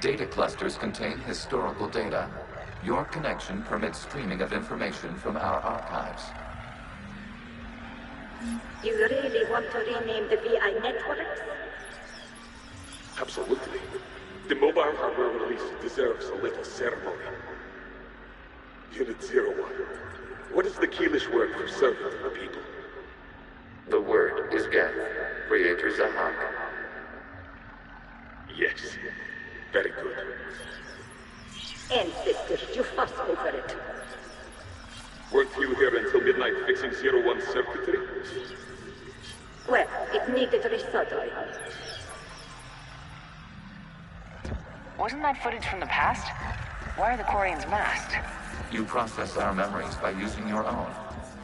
Data clusters contain historical data. Your connection permits streaming of information from our archives. You really want to rename the VI networks? Absolutely. The mobile hardware release deserves a little ceremony. Unit 01. What is the Keelish word for servant of the people? The word is Geth. Creator Zahak. Yes. Very good. Ancestors, you fussed over it. Weren't you here until midnight fixing 01's circuitry? Well, it needed resoldering. Wasn't that footage from the past? Why are the Quarians masked? You process our memories by using your own.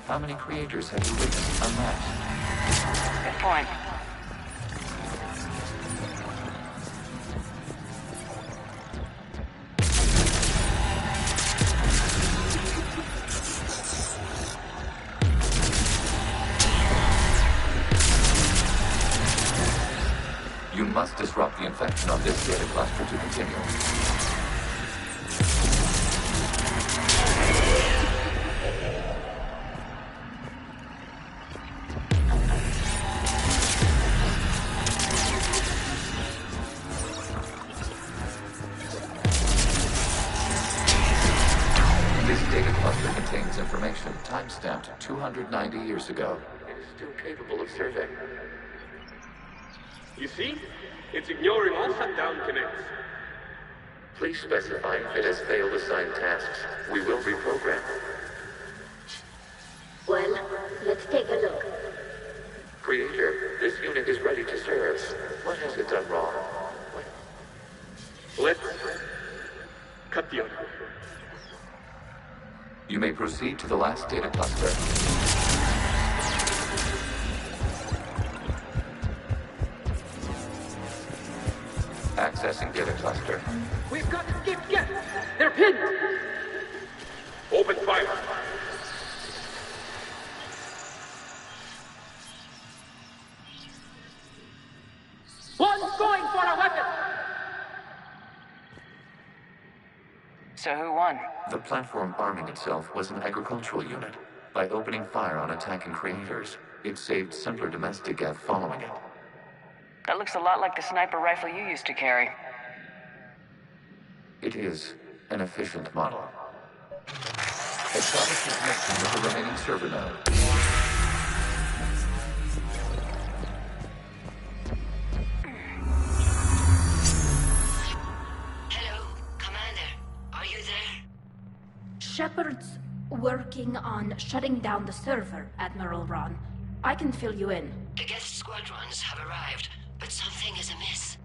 How many creators have you witnessed unmasked? Good point. You must disrupt the infection on this data cluster to continue. This data cluster contains information time-stamped 290 years ago. It is still capable of survey. You see? It's ignoring all shutdown connects. Please specify if it has failed assigned tasks. We will reprogram. Well, let's take a look. Creator, this unit is ready to serve. What has it done wrong? Let's cut the other. You may proceed to the last data cluster. Accessing data cluster. We've got escaped Geth! They're pinned! Open fire! One's going for a weapon! So who won? The platform arming itself was an agricultural unit. By opening fire on attacking creators, it saved simpler domestic Geth following it. That looks a lot like the sniper rifle you used to carry. It is an efficient model. Establish a connection with the remaining server node. Hello, Commander. Are you there? Shepard's working on shutting down the server, Admiral Ron. I can fill you in. The squadrons have arrived, but something is amiss.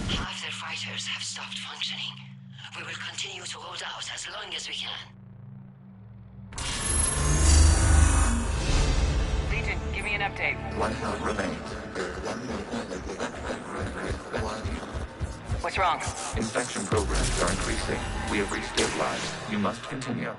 Half their fighters have stopped functioning. We will continue to hold out as long as we can. Legion, give me an update. One node remains. What's wrong? Infection programs are increasing. We have restabilized. You must continue.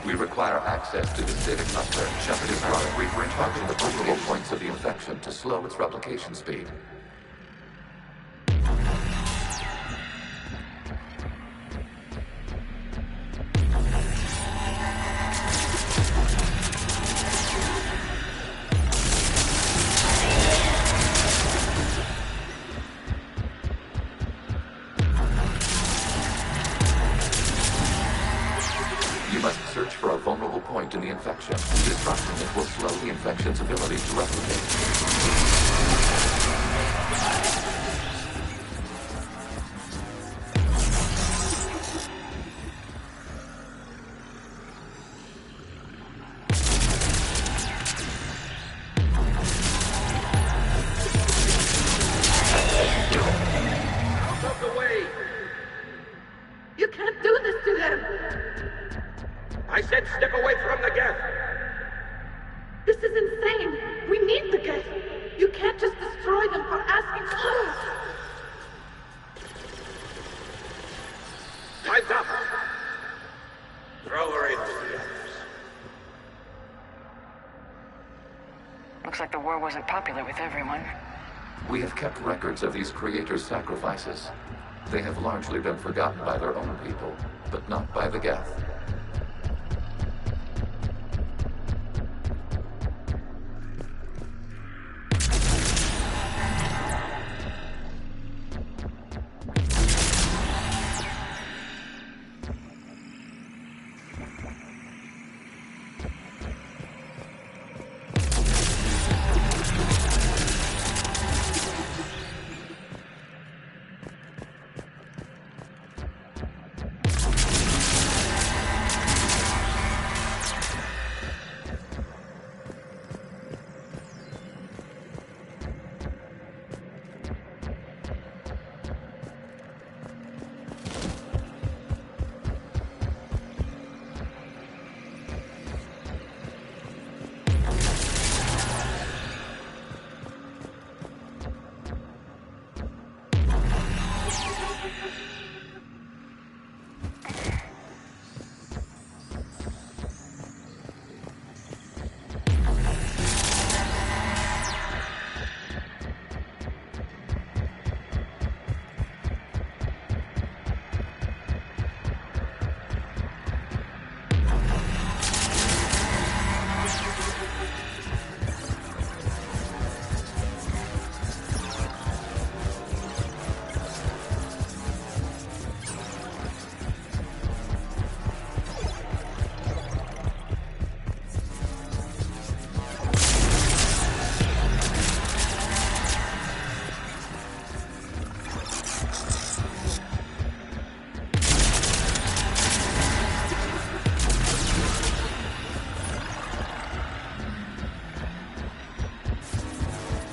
We require access to the civic cluster. Shepard is wrong. We're targeting the vulnerable points of the infection to slow its replication speed. You must search for a vulnerable point in the infection. Disrupting it will slow the infection's ability to replicate. Out of the way! You can't do this to them! I said step away from the geth! This is insane! We need the geth! You can't just destroy them for asking for it! Time's up! Throw her in with the others. Looks like the war wasn't popular with everyone. We have kept records of these creators' sacrifices. They have largely been forgotten by their own people, but not by the geth.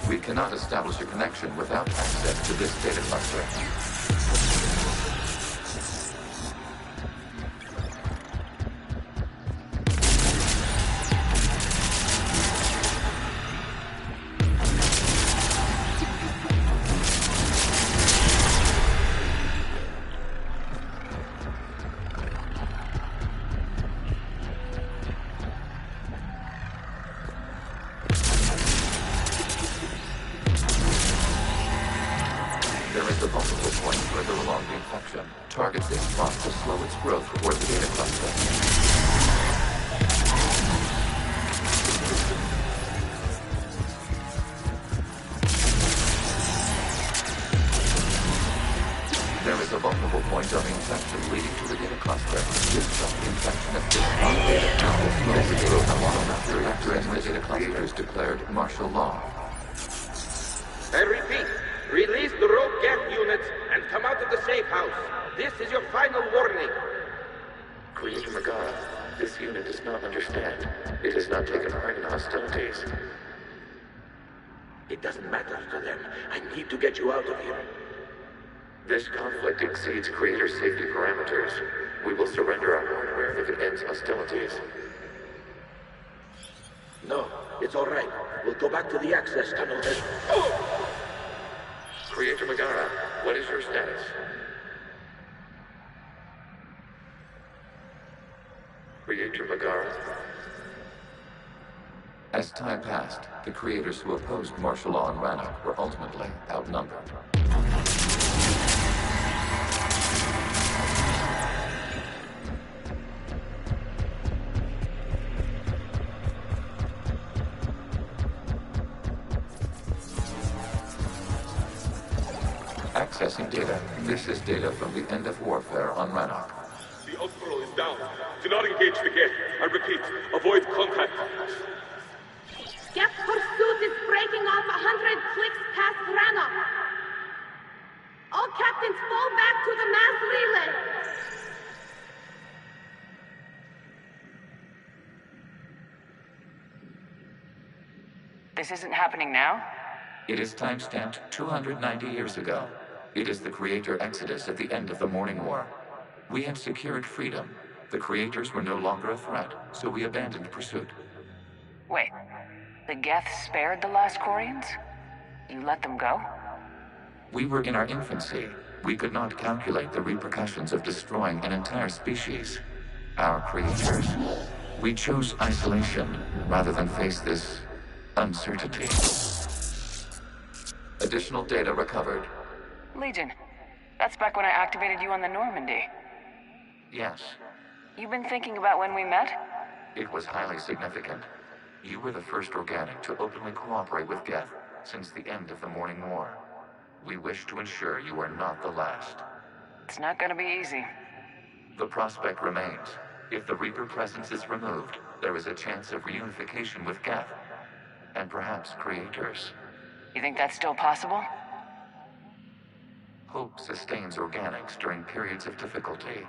We cannot establish a connection without access to this data cluster. a vulnerable point further along the infection. Target this spot to slow its growth toward the data cluster. There is a vulnerable point on the infection leading to the data cluster. Disrupt the infection at this spot. Data cluster slows its growth along after the reactor and the data cluster is declared martial law. I repeat, release the rogue geth units and come out of the safe house. This is your final warning. Creator Megara, this unit does not understand. It has not taken part in hostilities. It doesn't matter to them. I need to get you out of here. This conflict exceeds Creator's safety parameters. We will surrender our hardware if it ends hostilities. No, it's all right. We'll go back to the access tunnel then. Creator Megara, what is your status? Creator Megara. As time passed, the creators who opposed martial law in Rannoch were ultimately outnumbered. Accessing data. This is data from the end of warfare on Rannoch. The Admiral is down. Do not engage the gate. I repeat, avoid contact. Geth pursuit is breaking off 100 clicks past Rannoch. All captains fall back to the mass relay. This isn't happening now? It is time-stamped 290 years ago. It is the Creator Exodus at the end of the Morning War. We had secured freedom. The Creators were no longer a threat, so we abandoned pursuit. Wait, the Geth spared the last Quarians? You let them go? We were in our infancy. We could not calculate the repercussions of destroying an entire species. Our creators. We chose isolation rather than face this uncertainty. Additional data recovered. Legion. That's back when I activated you on the Normandy. Yes. You've been thinking about when we met? It was highly significant. You were the first organic to openly cooperate with Geth since the end of the Morning War. We wish to ensure you are not the last. It's not gonna be easy. The prospect remains. If the Reaper presence is removed, there is a chance of reunification with Geth. And perhaps creators. You think that's still possible? Hope sustains organics during periods of difficulty.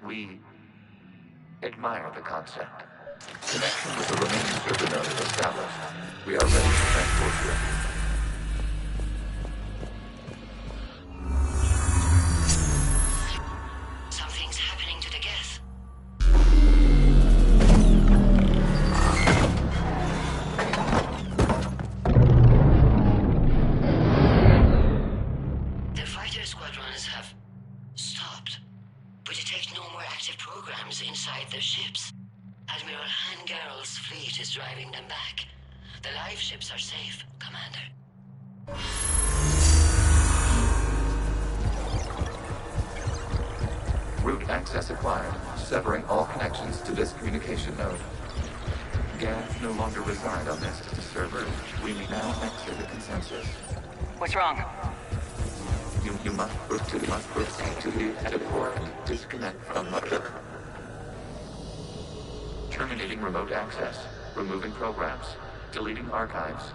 We admire the concept. Connection with the remaining server node is established. We are ready to transport you. Something's happening to the Geth. The fighter squadrons have stopped, but detect no more active programs inside their ships. Admiral Hangarl's fleet is driving them back. The live ships are safe, Commander. Route access acquired, severing all connections to this communication node. Geth no longer reside on this server. We may now exit the consensus. What's wrong? You must proceed to the edit port and disconnect from Mother. Terminating remote access. Removing programs. Deleting archives.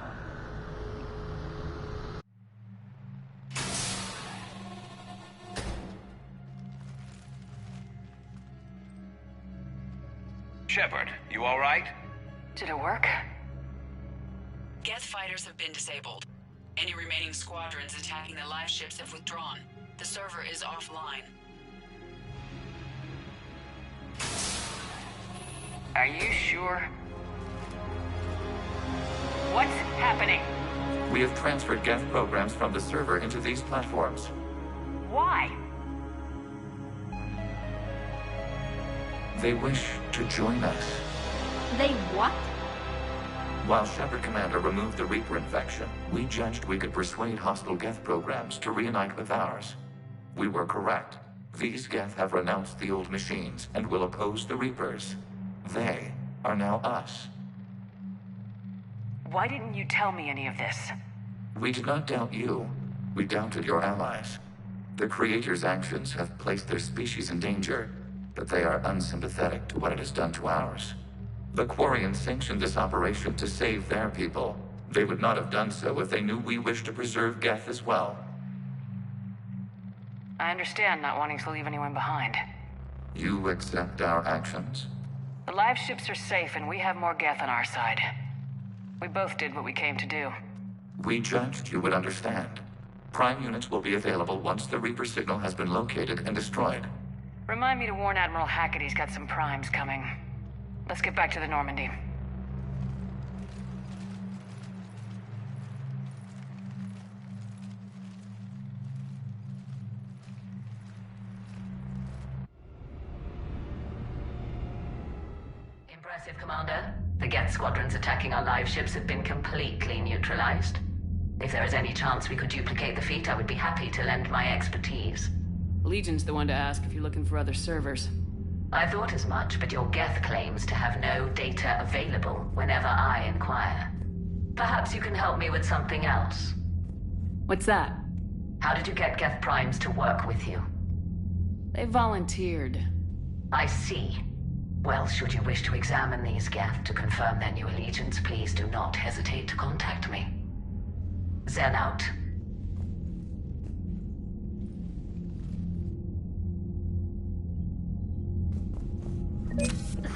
Shepard, you all right? Did it work? Geth fighters have been disabled. Any remaining squadrons attacking the live ships have withdrawn. The server is offline. Are you sure? What's happening? We have transferred Geth programs from the server into these platforms. Why? They wish to join us. They what? While Shepard Commander removed the Reaper infection, we judged we could persuade hostile Geth programs to reunite with ours. We were correct. These Geth have renounced the old machines and will oppose the Reapers. They are now us. Why didn't you tell me any of this? We did not doubt you. We doubted your allies. The Creator's actions have placed their species in danger, but they are unsympathetic to what it has done to ours. The Quarians sanctioned this operation to save their people. They would not have done so if they knew we wished to preserve Geth as well. I understand not wanting to leave anyone behind. You accept our actions? The live ships are safe and we have more Geth on our side. We both did what we came to do. We judged you would understand. Prime units will be available once the Reaper signal has been located and destroyed. Remind me to warn Admiral Hackett he's got some primes coming. Let's get back to the Normandy. Impressive, Commander. The Geth squadrons attacking our live ships have been completely neutralized. If there is any chance we could duplicate the feat, I would be happy to lend my expertise. Legion's the one to ask if you're looking for other servers. I thought as much, but your Geth claims to have no data available whenever I inquire. Perhaps you can help me with something else. What's that? How did you get Geth primes to work with you? They volunteered. I see. Well, should you wish to examine these Geth to confirm their new allegiance, please do not hesitate to contact me. Zen out.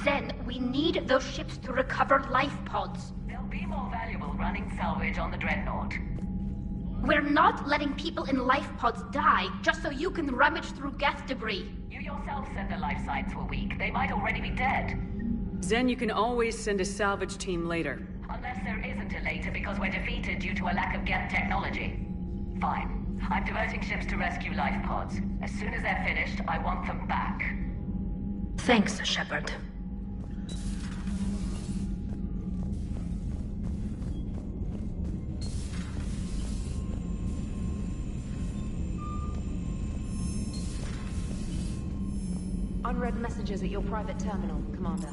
Zen, we need those ships to recover life pods. They'll be more valuable running salvage on the Dreadnought. We're not letting people in life pods die just so you can rummage through Geth debris. You yourself said the life signs were weak. They might already be dead. Zen, you can always send a salvage team later. Unless there isn't a later because we're defeated due to a lack of Geth technology. Fine. I'm diverting ships to rescue life pods. As soon as they're finished, I want them back. Thanks, Shepard. Unread messages at your private terminal, Commander.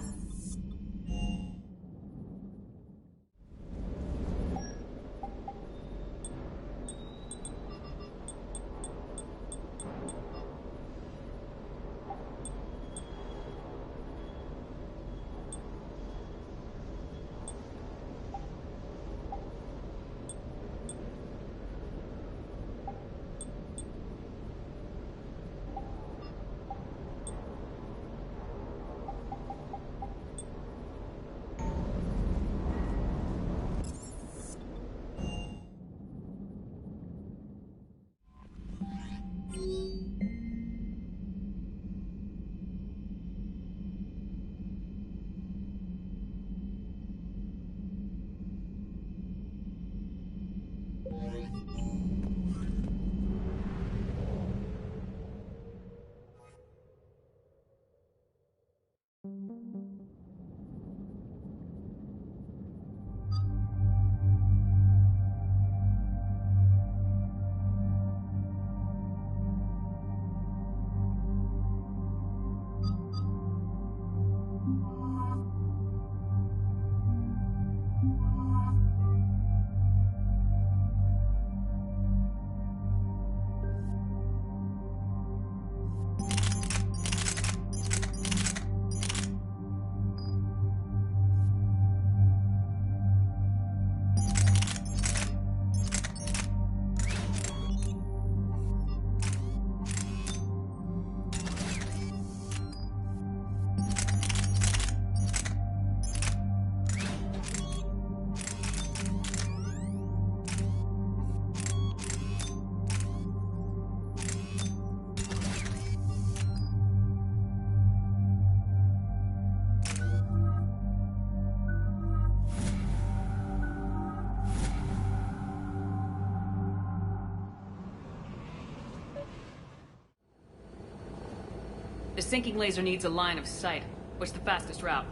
The sinking laser needs a line of sight. What's the fastest route?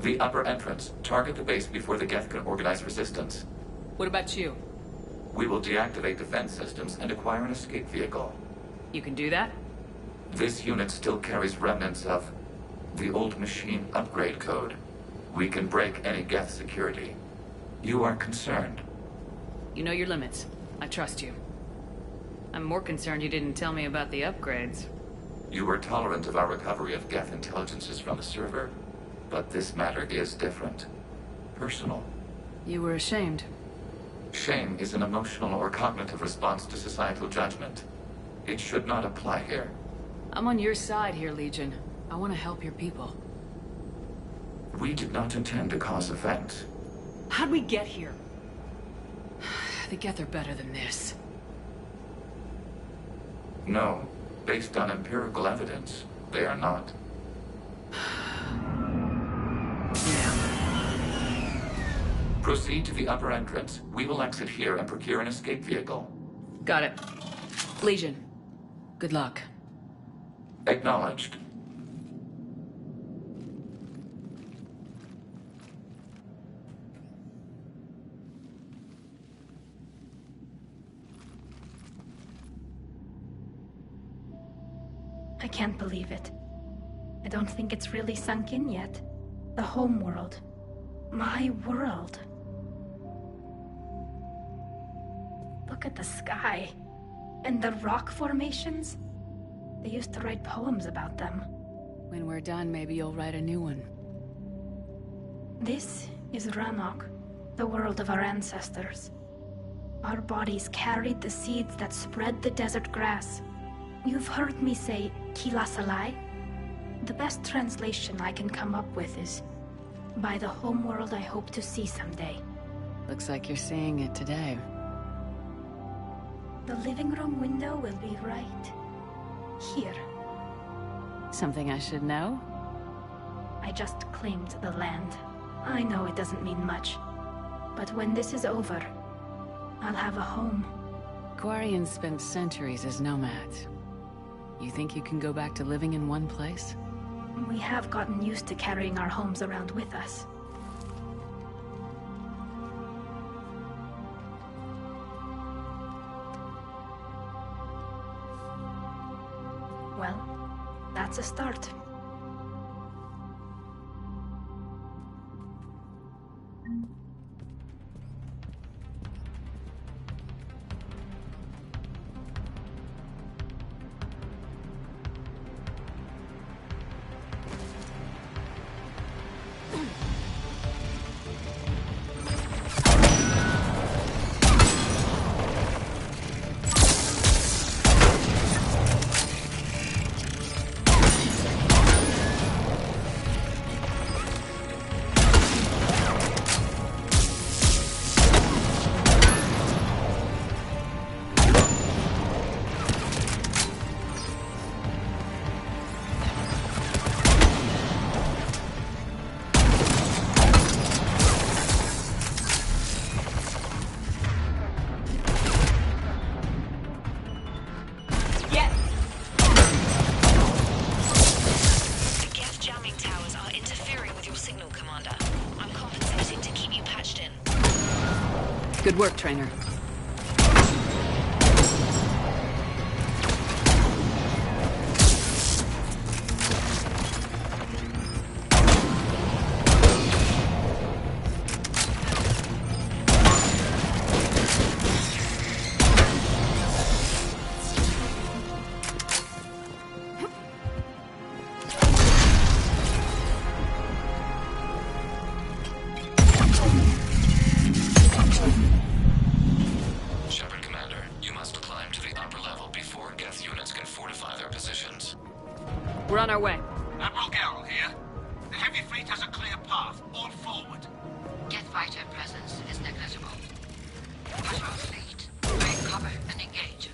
The upper entrance. Target the base before the Geth can organize resistance. What about you? We will deactivate defense systems and acquire an escape vehicle. You can do that? This unit still carries remnants of the old machine upgrade code. We can break any Geth security. You are concerned. You know your limits. I trust you. I'm more concerned you didn't tell me about the upgrades. You were tolerant of our recovery of Geth intelligences from the server, but this matter is different. Personal. You were ashamed. Shame is an emotional or cognitive response to societal judgment. It should not apply here. I'm on your side here, Legion. I want to help your people. We did not intend to cause offense. How'd we get here? The Geth are better than this. No. Based on empirical evidence, they are not. Proceed to the upper entrance. We will exit here and procure an escape vehicle. Got it. Legion, good luck. Acknowledged. I can't believe it. I don't think it's really sunk in yet. The home world. My world. Look at the sky. And the rock formations. They used to write poems about them. When we're done, maybe you'll write a new one. This is Ranok, the world of our ancestors. Our bodies carried the seeds that spread the desert grass. You've heard me say Kilasalai? The best translation I can come up with is, by the homeworld I hope to see someday. Looks like you're seeing it today. The living room window will be right here. Something I should know? I just claimed the land. I know it doesn't mean much, but when this is over, I'll have a home. Quarians spent centuries as nomads. You think you can go back to living in one place? We have gotten used to carrying our homes around with us. Well, that's a start. Good work, Trainer. We're on our way. Admiral Garrel here. The heavy fleet has a clear path. All forward. Jet fighter presence is negligible. Admiral fleet, break cover and engage.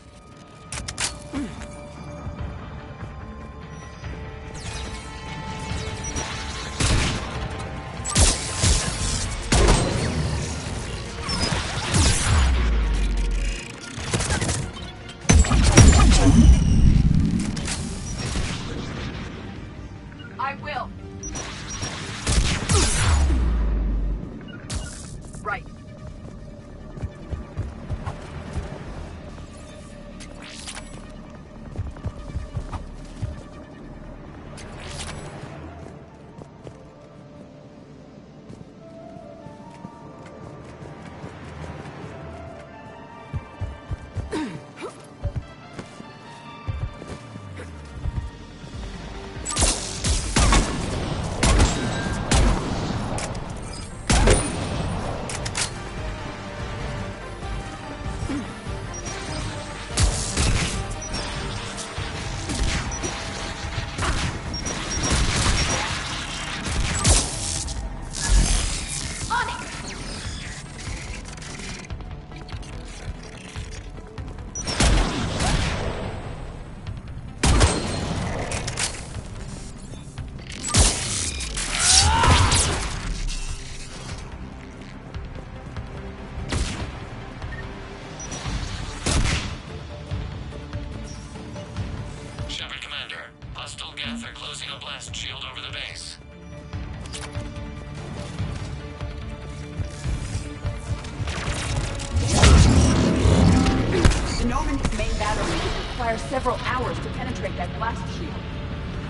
several hours to penetrate that blast shield.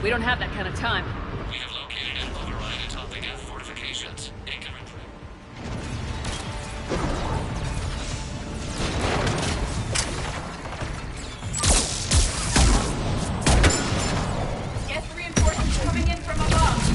We don't have that kind of time. We have located an override atop the Geth fortifications. It can Geth reinforcements coming in from above.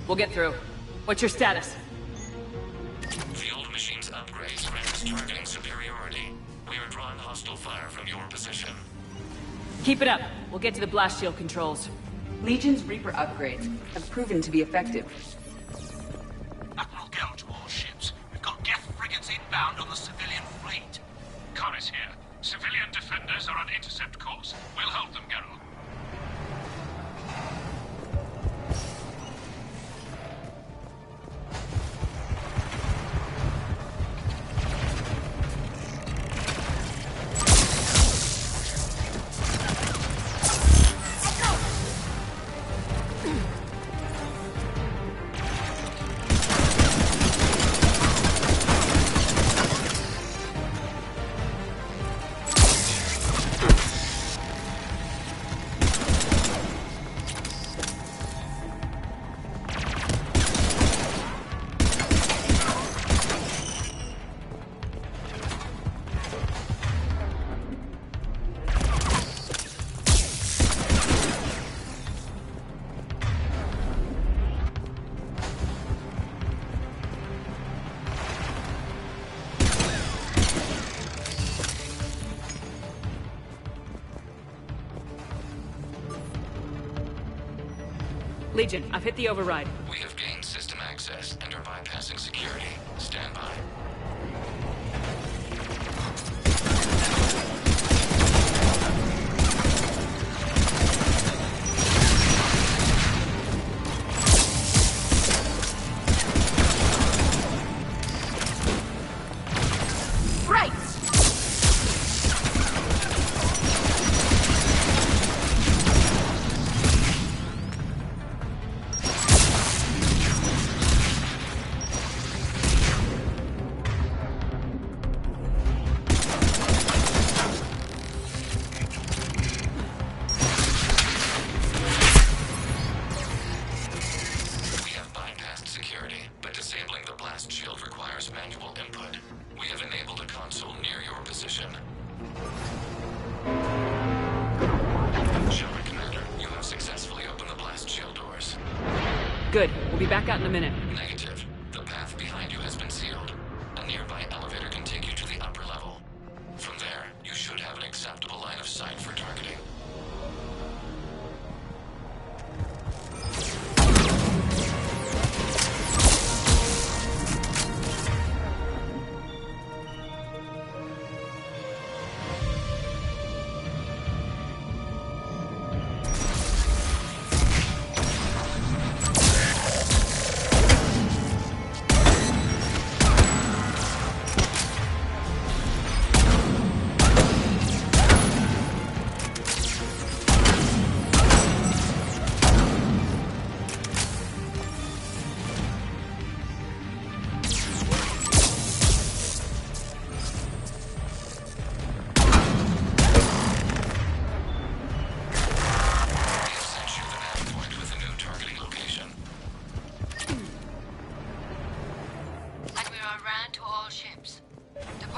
We'll get through. What's your status? The old machine's upgrades grant targeting superiority. We are drawing hostile fire from your position. Keep it up. We'll get to the blast shield controls. Legion's Reaper upgrades have proven to be effective. Admiral Gell to all ships. We've got Geth frigates inbound on the civilian fleet. Connors here. Civilian defenders are on intercept course. We'll hold them, Geralt. Legion, I've hit the override. We have gained system access and are bypassing security. Stand by. Good. We'll be back out in a minute. Negative. The path behind you has been sealed. A nearby elevator can take you to the upper level. From there, you should have an acceptable line of sight for targeting.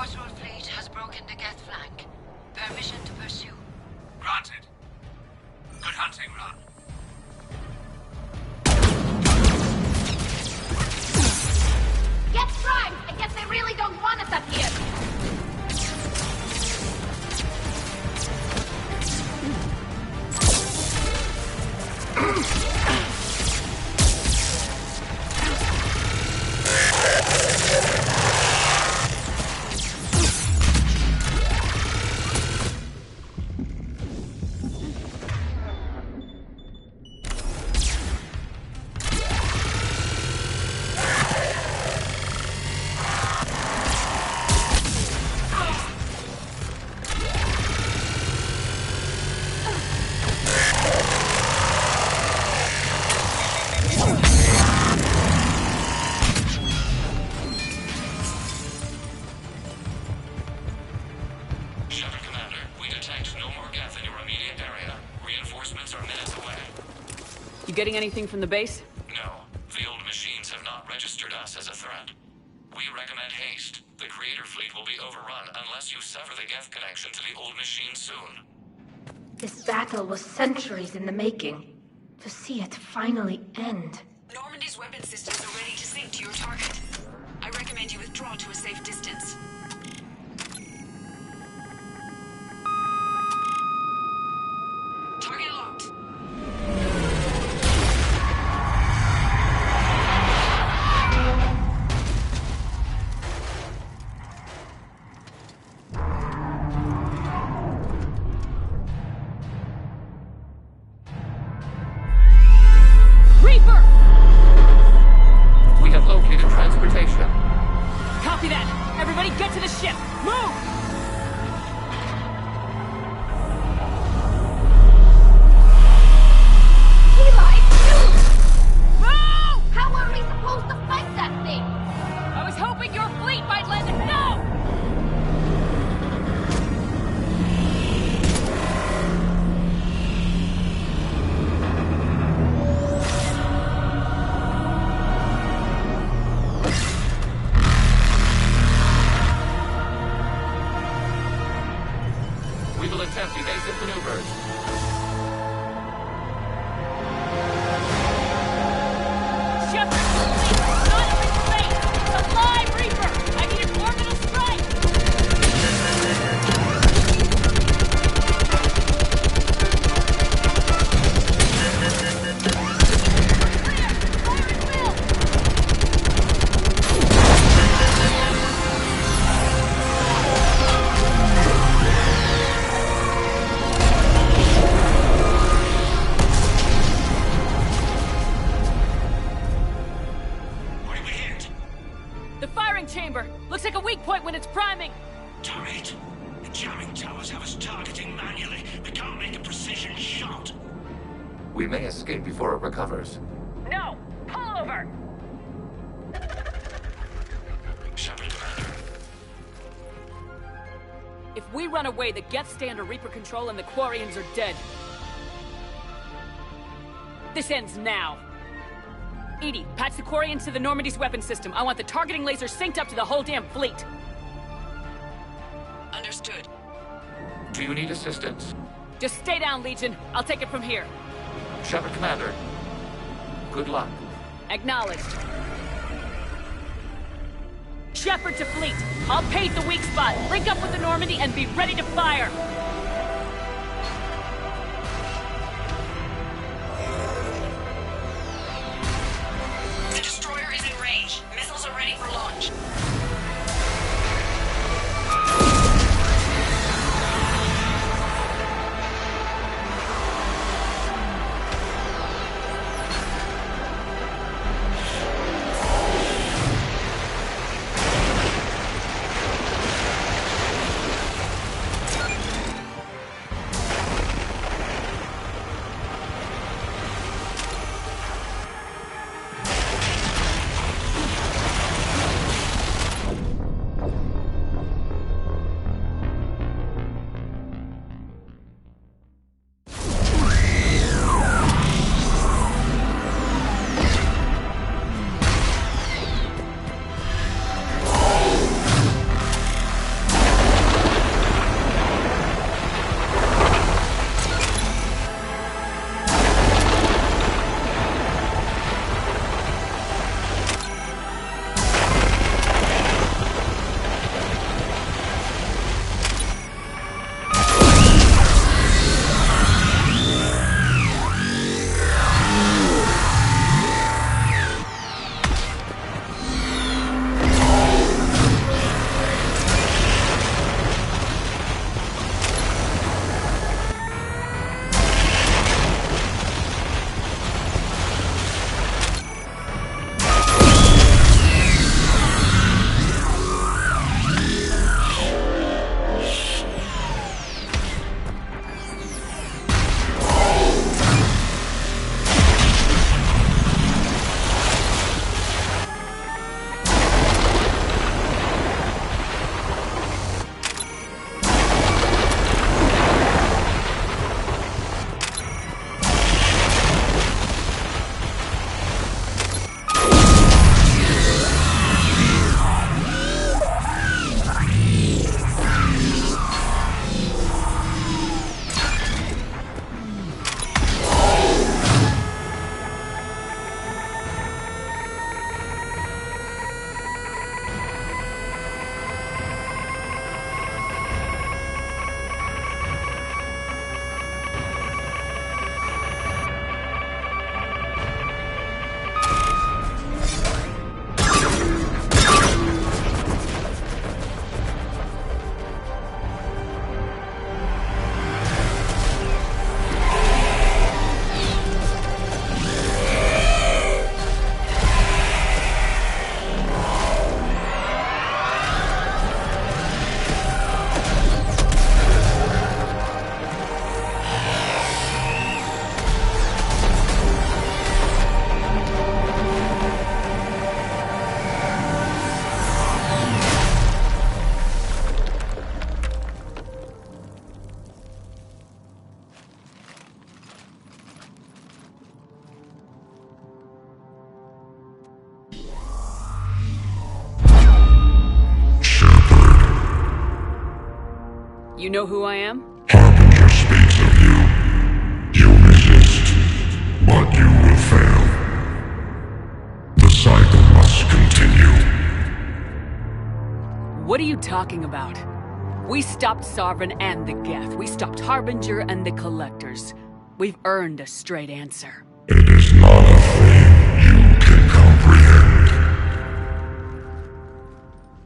Orbital fleet has broken the Geth flank. Permission to pursue. Granted. Good hunting, Ron. Get primed! I guess they really don't want us up here! You getting anything from the base? No. The old machines have not registered us as a threat. We recommend haste. The Creator fleet will be overrun unless you sever the Geth connection to the old machine soon. This battle was centuries in the making. To see it finally end. Normandy's weapon systems are ready to sink to your target. I recommend you withdraw to a safe distance. Target locked. Reaper! We have located transportation. Copy that! Everybody get to the ship! Move! Eli, shoot! Move! How are we supposed to fight that thing? I was hoping your fleet might let us know! We will attempt evasive maneuvers. Shepard, please, not up in space! It's a live Reaper! I need an orbital strike! Clear! Fire at will! What did we hit? The firing chamber! Looks like a weak point when it's priming! Turret. The jamming towers have us targeting manually. We can't make a precision shot. We may escape before it recovers. No! Pull over! Shepard, Commander. If we run away, the Geth stay under Reaper control and the Quarians are dead. This ends now. Edie, patch the Quarians to the Normandy's weapon system. I want the targeting laser synced up to the whole damn fleet. Understood. Do you need assistance? Just stay down, Legion. I'll take it from here. Shepard, Commander. Good luck. Acknowledged. Shepard to fleet. I'll pave the weak spot, link up with the Normandy, and be ready to fire. The destroyer is in range. Missiles are ready for launch. You know who I am? Harbinger speaks of you. You resist, but you will fail. The cycle must continue. What are you talking about? We stopped Sovereign and the Geth. We stopped Harbinger and the Collectors. We've earned a straight answer. It is not a thing you can comprehend.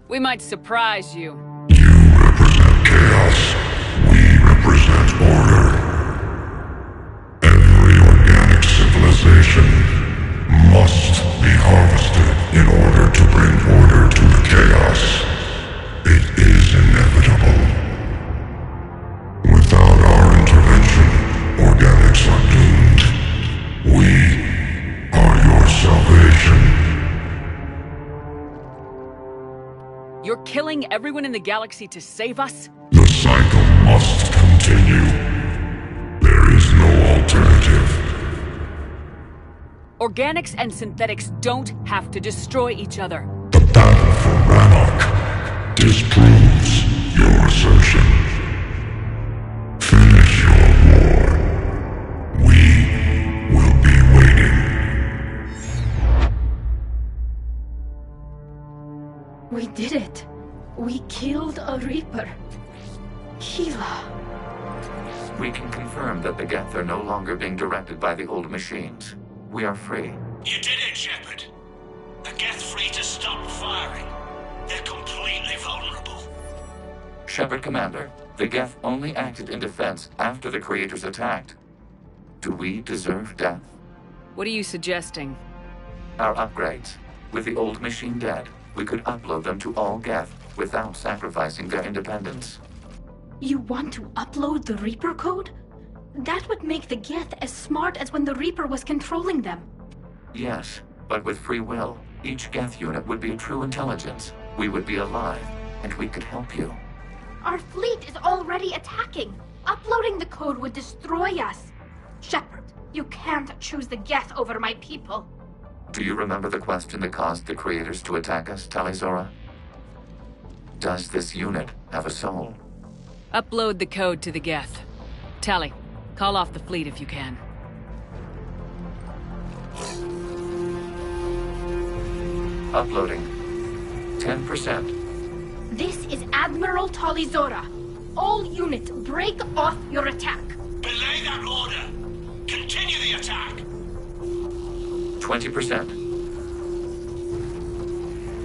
We might surprise you. You represent chaos. We represent order. Every organic civilization must be harvested in order to bring order to the chaos. It is inevitable. Without our intervention, organics are doomed. We are your salvation. You're killing everyone in the galaxy to save us? The cycle must continue. There is no alternative. Organics and synthetics don't have to destroy each other. The battle for Rannoch disproves your assertion. Finish your war. We will be waiting. We did it. We killed a Reaper. Keela. We can confirm that the Geth are no longer being directed by the old machines. We are free. You did it, Shepard. The Geth free to stop firing. They're completely vulnerable. Shepard, Commander, the Geth only acted in defense after the Creators attacked. Do we deserve death? What are you suggesting? Our upgrades. With the old machine dead, we could upload them to all Geth without sacrificing their independence. You want to upload the Reaper code? That would make the Geth as smart as when the Reaper was controlling them. Yes, but with free will, each Geth unit would be a true intelligence. We would be alive, and we could help you. Our fleet is already attacking. Uploading the code would destroy us. Shepard, you can't choose the Geth over my people. Do you remember the question that caused the Creators to attack us, Talizora? Does this unit have a soul? Upload the code to the Geth. Tally, call off the fleet if you can. Uploading. 10%. This is Admiral Talizora. All units, break off your attack. Belay that order. Continue the attack. 20%.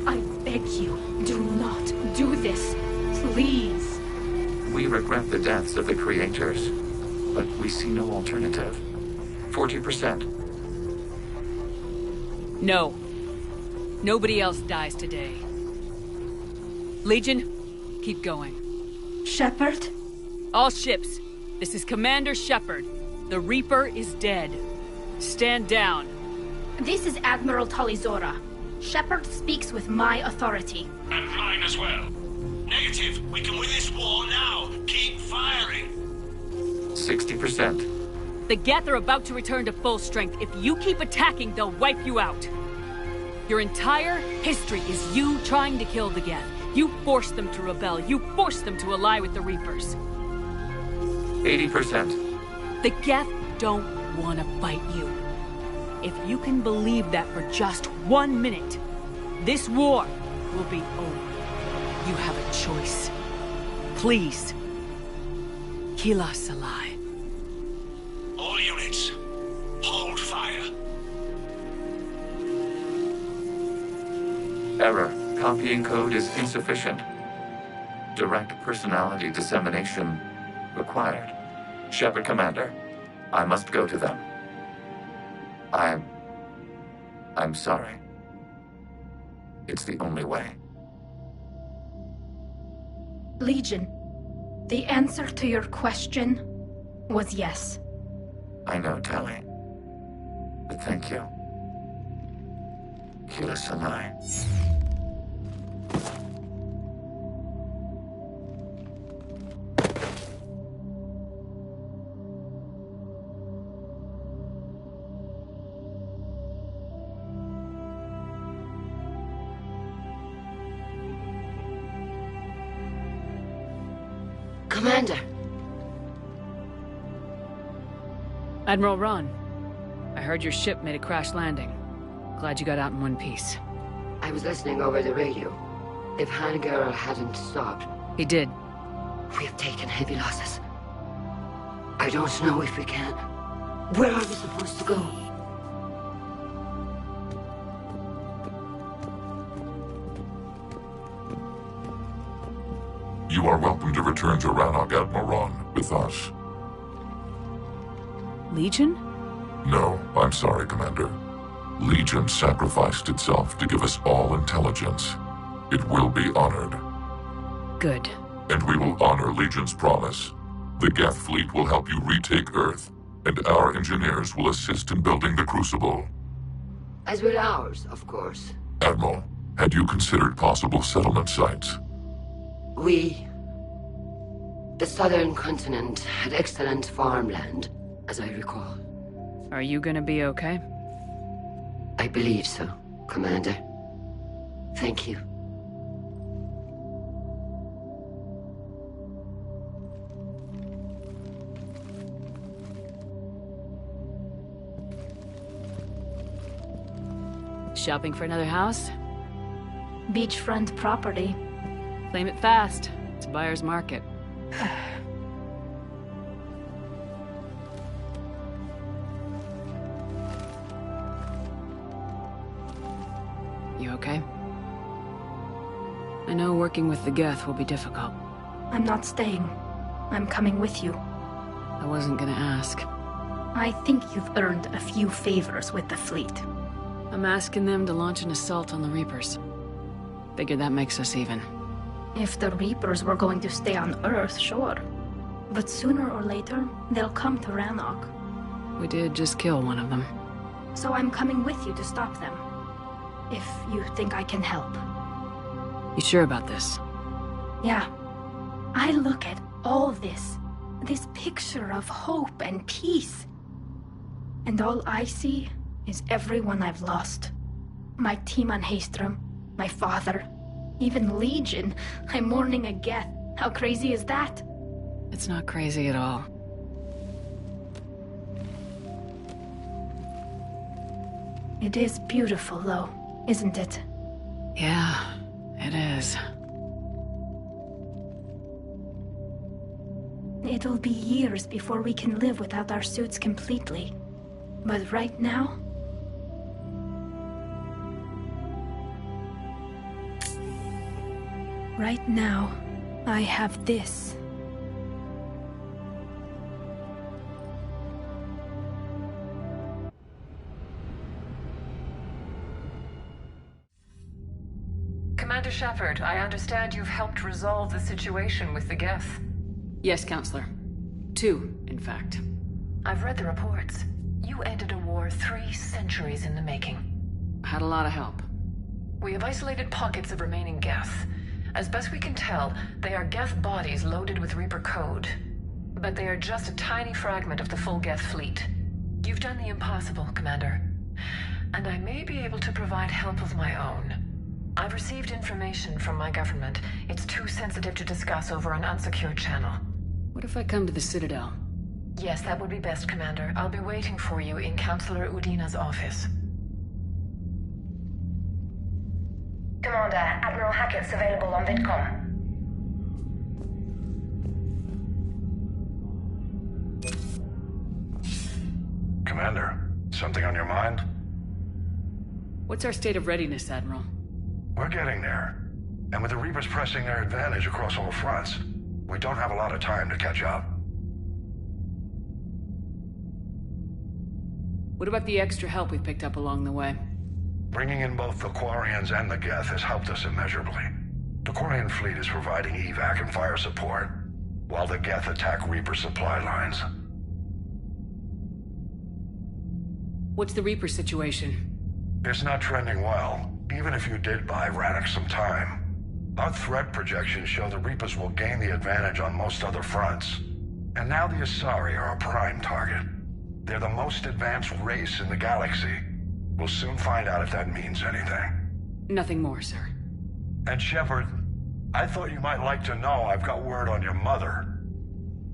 I beg you, do not do this. Please. We regret the deaths of the Creators, but we see no alternative. 40%. No. Nobody else dies today. Legion, keep going. Shepard? All ships, this is Commander Shepard. The Reaper is dead. Stand down. This is Admiral Talizora. Shepard speaks with my authority. And mine as well. Negative. We can win this war now. Keep firing. 60%. The Geth are about to return to full strength. If you keep attacking, they'll wipe you out. Your entire history is you trying to kill the Geth. You forced them to rebel. You forced them to ally with the Reapers. 80%. The Geth don't want to fight you. If you can believe that for just 1 minute, this war will be over. You have a choice. Please. Kila Salai. All units, hold fire. Error. Copying code is insufficient. Direct personality dissemination required. Shepard, Commander, I must go to them. I'm sorry. It's the only way. Legion, the answer to your question was yes. I know, Tally. But thank you. Kila Salai. Commander! Admiral Ron, I heard your ship made a crash landing. Glad you got out in one piece. I was listening over the radio. If Hangara hadn't stopped... He did. We have taken heavy losses. I don't know if we can. Where are we supposed to go? You are welcome to return to Rannoch, Admiral Ron, with us. Legion? No, I'm sorry, Commander. Legion sacrificed itself to give us all intelligence. It will be honored. Good. And we will honor Legion's promise. The Geth fleet will help you retake Earth, and our engineers will assist in building the Crucible. As will ours, of course. Admiral, had you considered possible settlement sites? The southern continent had excellent farmland, as I recall. Are you gonna be okay? I believe so, Commander. Thank you. Shopping for another house? Beachfront property. Claim it fast. It's a buyer's market. You okay? I know working with the Geth will be difficult. I'm not staying. I'm coming with you. I wasn't gonna ask. I think you've earned a few favors with the fleet. I'm asking them to launch an assault on the Reapers. Figure that makes us even. If the Reapers were going to stay on Earth, sure. But sooner or later, they'll come to Rannoch. We did just kill one of them. So I'm coming with you to stop them. If you think I can help. You sure about this? Yeah. I look at all this picture of hope and peace. And all I see is everyone I've lost. My team on Haestrom, my father, even Legion. I'm mourning a Geth. How crazy is that? It's not crazy at all. It is beautiful, though, isn't it? Yeah, it is. It'll be years before we can live without our suits completely. But right now... Right now, I have this. Commander Shepard, I understand you've helped resolve the situation with the Geth. Yes, Counselor. 2, in fact. I've read the reports. You ended a war 3 centuries in the making. Had a lot of help. We have isolated pockets of remaining Geth. As best we can tell, they are Geth bodies loaded with Reaper code. But they are just a tiny fragment of the full Geth fleet. You've done the impossible, Commander. And I may be able to provide help of my own. I've received information from my government. It's too sensitive to discuss over an unsecured channel. What if I come to the Citadel? Yes, that would be best, Commander. I'll be waiting for you in Counselor Udina's office. Commander, Admiral Hackett's available on VidCom. Commander, something on your mind? What's our state of readiness, Admiral? We're getting there. And with the Reapers pressing their advantage across all fronts, we don't have a lot of time to catch up. What about the extra help we picked up along the way? Bringing in both the Quarians and the Geth has helped us immeasurably. The Quarian fleet is providing evac and fire support, while the Geth attack Reaper supply lines. What's the Reaper situation? It's not trending well, even if you did buy Rannoch some time. Our threat projections show the Reapers will gain the advantage on most other fronts. And now the Asari are a prime target. They're the most advanced race in the galaxy. We'll soon find out if that means anything. Nothing more, sir. And Shepard, I thought you might like to know I've got word on your mother.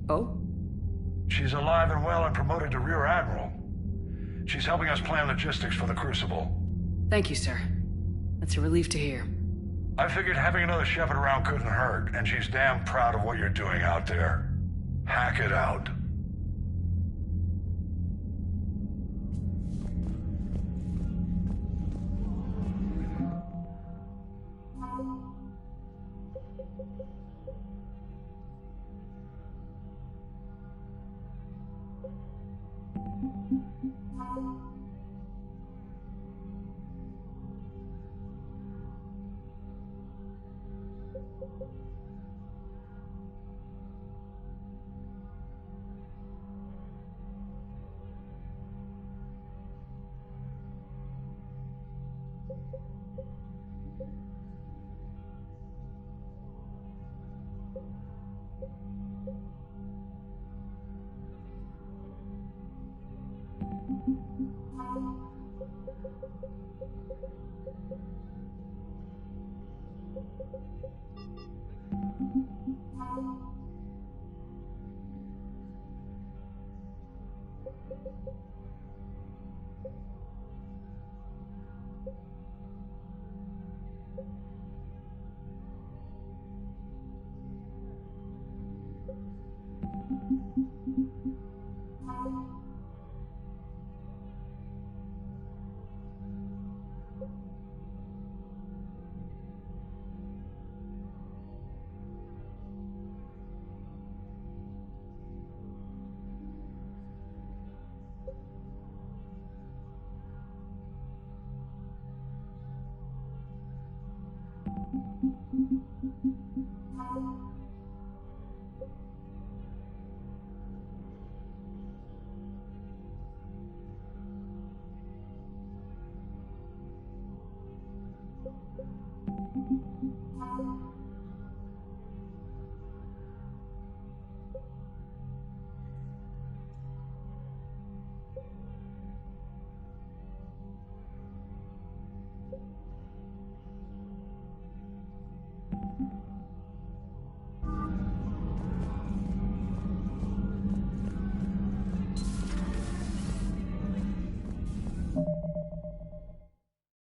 Oh? She's alive and well and promoted to Rear Admiral. She's helping us plan logistics for the Crucible. Thank you, sir. That's a relief to hear. I figured having another Shepard around couldn't hurt, and she's damn proud of what you're doing out there. Hack it out.